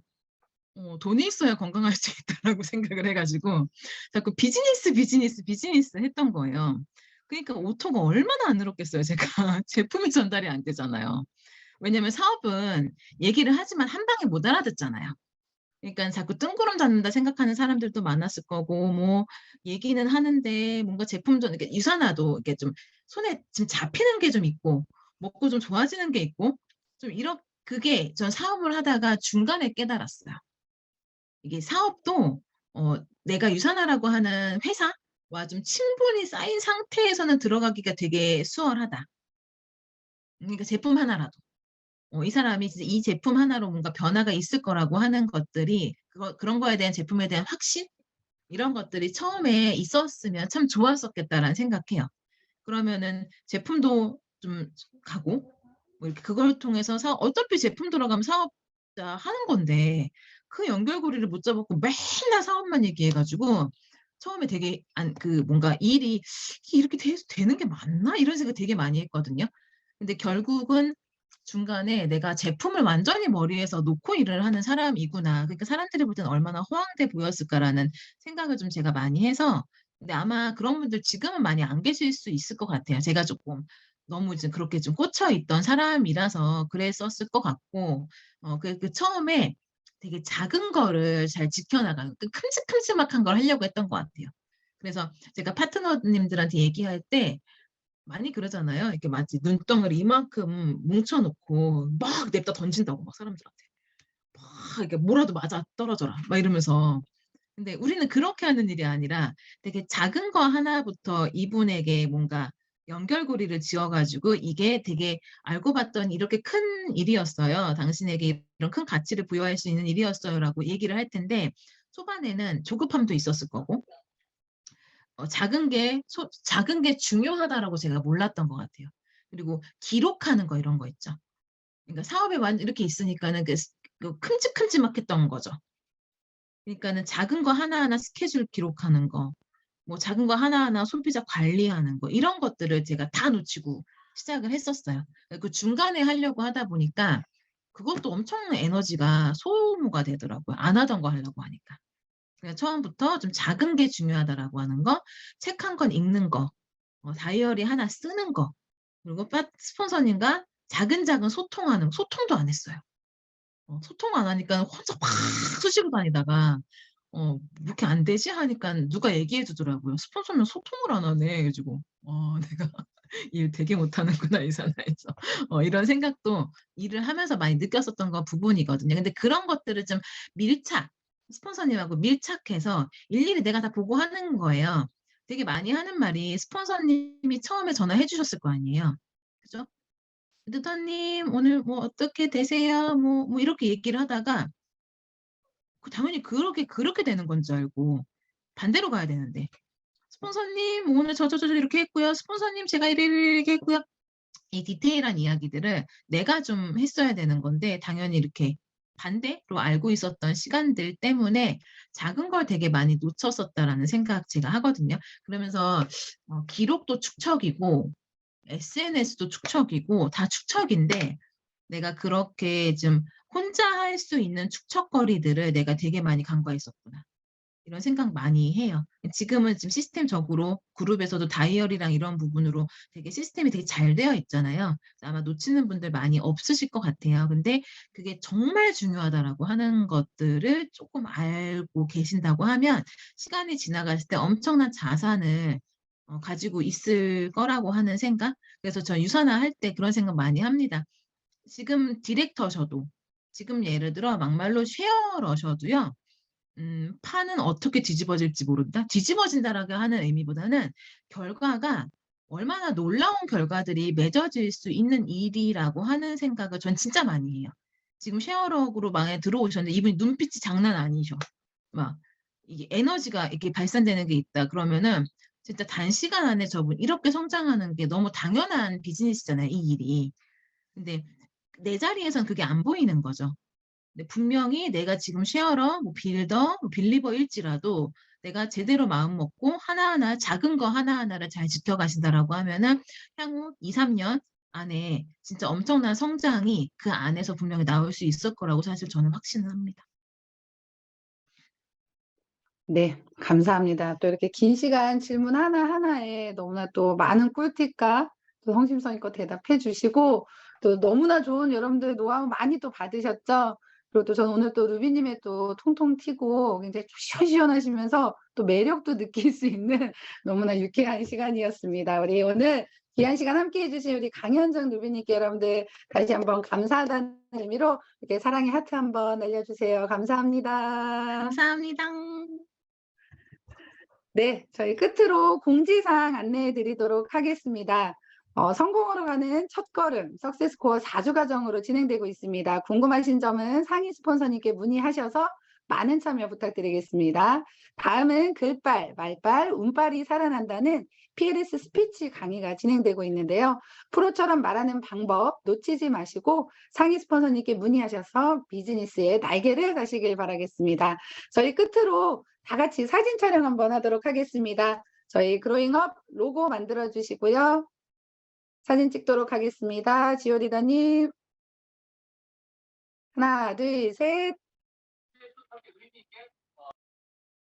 돈이 있어야 건강할 수 있다라고 생각을 해가지고 자꾸 비즈니스 했던 거예요. 그러니까 오토가 얼마나 안 늘었겠어요, 제가. 제품이 전달이 안 되잖아요. 왜냐면 사업은 얘기를 하지만 한 방에 못 알아듣잖아요. 그러니까 자꾸 뜬구름 잡는다 생각하는 사람들도 많았을 거고 뭐 얘기는 하는데 뭔가 제품 전 이렇게 유산화도 이렇게 좀 손에 지금 잡히는 게 좀 있고 먹고 좀 좋아지는 게 있고 좀 그게 전 사업을 하다가 중간에 깨달았어요. 이게 사업도 내가 유산화라고 하는 회사와 좀 친분이 쌓인 상태에서는 들어가기가 되게 수월하다. 그러니까 제품 하나라도. 이 사람이 진짜 이 제품 하나로 뭔가 변화가 있을 거라고 하는 것들이 그런 거에 대한 제품에 대한 확신 이런 것들이 처음에 있었으면 참 좋았었겠다라는 생각해요. 그러면은 제품도 좀 가고 뭐 이렇게 그걸 통해서 어차피 제품 들어가면 사업자 하는 건데 그 연결고리를 못 잡았고 맨날 사업만 얘기해가지고 처음에 되게 뭔가 일이 이렇게 되는 게 맞나 이런 생각 되게 많이 했거든요. 근데 결국은 중간에 내가 제품을 완전히 머리에서 놓고 일을 하는 사람이구나. 그러니까 사람들이 볼 때는 얼마나 허황돼 보였을까라는 생각을 좀 제가 많이 해서 근데 아마 그런 분들 지금은 많이 안 계실 수 있을 것 같아요. 제가 조금 너무 이제 그렇게 좀 꽂혀 있던 사람이라서 그랬었을 것 같고, 그 처음에 되게 작은 거를 잘 지켜나가는, 그 큼직큼직한 걸 하려고 했던 것 같아요. 그래서 제가 파트너님들한테 얘기할 때 많이 그러잖아요. 이렇게 마치 눈덩이를 이만큼 뭉쳐놓고 막 냅다 던진다고 막 사람들한테. 막 이렇게 뭐라도 맞아 떨어져라 막 이러면서. 근데 우리는 그렇게 하는 일이 아니라 되게 작은 거 하나부터 이분에게 뭔가 연결고리를 지어가지고 이게 되게 알고 봤더니 이렇게 큰 일이었어요. 당신에게 이런 큰 가치를 부여할 수 있는 일이었어요라고 얘기를 할 텐데 초반에는 조급함도 있었을 거고 작은 게 중요하다라고 제가 몰랐던 것 같아요. 그리고 기록하는 거 이런 거 있죠. 그러니까 사업에 완전 이렇게 있으니까는 그 큼직큼직했던 거죠. 그러니까는 작은 거 하나하나 스케줄 기록하는 거, 뭐 작은 거 하나하나 소비자 관리하는 거 이런 것들을 제가 다 놓치고 시작을 했었어요. 그 중간에 하려고 하다 보니까 그것도 엄청 에너지가 소모가 되더라고요. 안 하던 거 하려고 하니까. 그래서 처음부터 좀 작은 게 중요하다라고 하는 거, 책 한 권 읽는 거, 다이어리 하나 쓰는 거, 그리고 스폰서님과 작은 소통하는, 소통도 안 했어요. 소통 안 하니까 혼자 막 쑤시고 다니다가, 이렇게 안 되지? 하니까 누가 얘기해 주더라고요. 스폰서면 소통을 안 하네. 그래가지고, 내가 일 되게 못하는구나, 이 사나에서. 이런 생각도 일을 하면서 많이 느꼈었던 부분이거든요. 근데 그런 것들을 좀 스폰서님하고 밀착해서 일일이 내가 다 보고 하는 거예요. 되게 많이 하는 말이 스폰서님이 처음에 전화해 주셨을 거 아니에요. 그죠? 에디터님, 오늘 뭐 어떻게 되세요? 뭐 이렇게 얘기를 하다가, 당연히 그렇게 되는 건 줄 알고, 반대로 가야 되는데, 스폰서님, 오늘 저 이렇게 했고요. 스폰서님, 제가 이렇게 했고요. 이 디테일한 이야기들을 내가 좀 했어야 되는 건데, 당연히 이렇게 반대로 알고 있었던 시간들 때문에 작은 걸 되게 많이 놓쳤었다라는 생각 제가 하거든요. 그러면서 기록도 축척이고, SNS도 축척이고, 다 축척인데, 내가 그렇게 좀 혼자 할 수 있는 축척거리들을 내가 되게 많이 간과했었구나. 이런 생각 많이 해요. 지금은 지금 시스템적으로 그룹에서도 다이어리랑 이런 부분으로 되게 시스템이 되게 잘 되어 있잖아요. 아마 놓치는 분들 많이 없으실 것 같아요. 근데 그게 정말 중요하다라고 하는 것들을 조금 알고 계신다고 하면 시간이 지나갔을 때 엄청난 자산을 가지고 있을 거라고 하는 생각. 그래서 저 유산화 할 때 그런 생각 많이 합니다. 지금 디렉터셔도 지금 예를 들어 막말로 쉐어러셔도요. 판은 어떻게 뒤집어질지 모른다. 뒤집어진다라고 하는 의미보다는 결과가 얼마나 놀라운 결과들이 맺어질 수 있는 일이라고 하는 생각을 전 진짜 많이 해요. 지금 쉐어럭으로 만약에 들어오셨는데 이분이 눈빛이 장난 아니셔. 막 이게 에너지가 이렇게 발산되는 게 있다. 그러면은 진짜 단시간 안에 저분 이렇게 성장하는 게 너무 당연한 비즈니스잖아요. 이 일이. 근데 내 자리에선 그게 안 보이는 거죠. 근데 분명히 내가 지금 쉐어러, 뭐 빌더, 뭐 빌리버일지라도 내가 제대로 마음 먹고 하나하나 작은 거 하나하나를 잘 지켜가신다라고 하면은 향후 2, 3년 안에 진짜 엄청난 성장이 그 안에서 분명히 나올 수 있을 거라고 사실 저는 확신을 합니다. 네, 감사합니다. 또 이렇게 긴 시간 질문 하나하나에 너무나 또 많은 꿀팁과 또 성심성의껏 대답해 주시고 또 너무나 좋은 여러분들의 노하우 많이 또 받으셨죠? 그리고 또 저는 오늘 또 루비님의 또 통통 튀고 굉장히 시원시원하시면서 또 매력도 느낄 수 있는 너무나 유쾌한 시간이었습니다. 우리 오늘 귀한 시간 함께 해주신 우리 강현정 루비님께 여러분들 다시 한번 감사하다는 의미로 이렇게 사랑의 하트 한번 날려주세요. 감사합니다. 감사합니다. 네, 저희 끝으로 공지사항 안내해 드리도록 하겠습니다. 성공으로 가는 첫걸음, 석세스코어 4주 과정으로 진행되고 있습니다. 궁금하신 점은 상위 스폰서님께 문의하셔서 많은 참여 부탁드리겠습니다. 다음은 글빨, 말빨, 운빨이 살아난다는 PLS 스피치 강의가 진행되고 있는데요. 프로처럼 말하는 방법 놓치지 마시고 상위 스폰서님께 문의하셔서 비즈니스의 날개를 다시길 바라겠습니다. 저희 끝으로 다 같이 사진 촬영 한번 하도록 하겠습니다. 저희 그로잉업 로고 만들어 주시고요. 사진 찍도록 하겠습니다. 지오 리더님. 하나, 둘, 셋.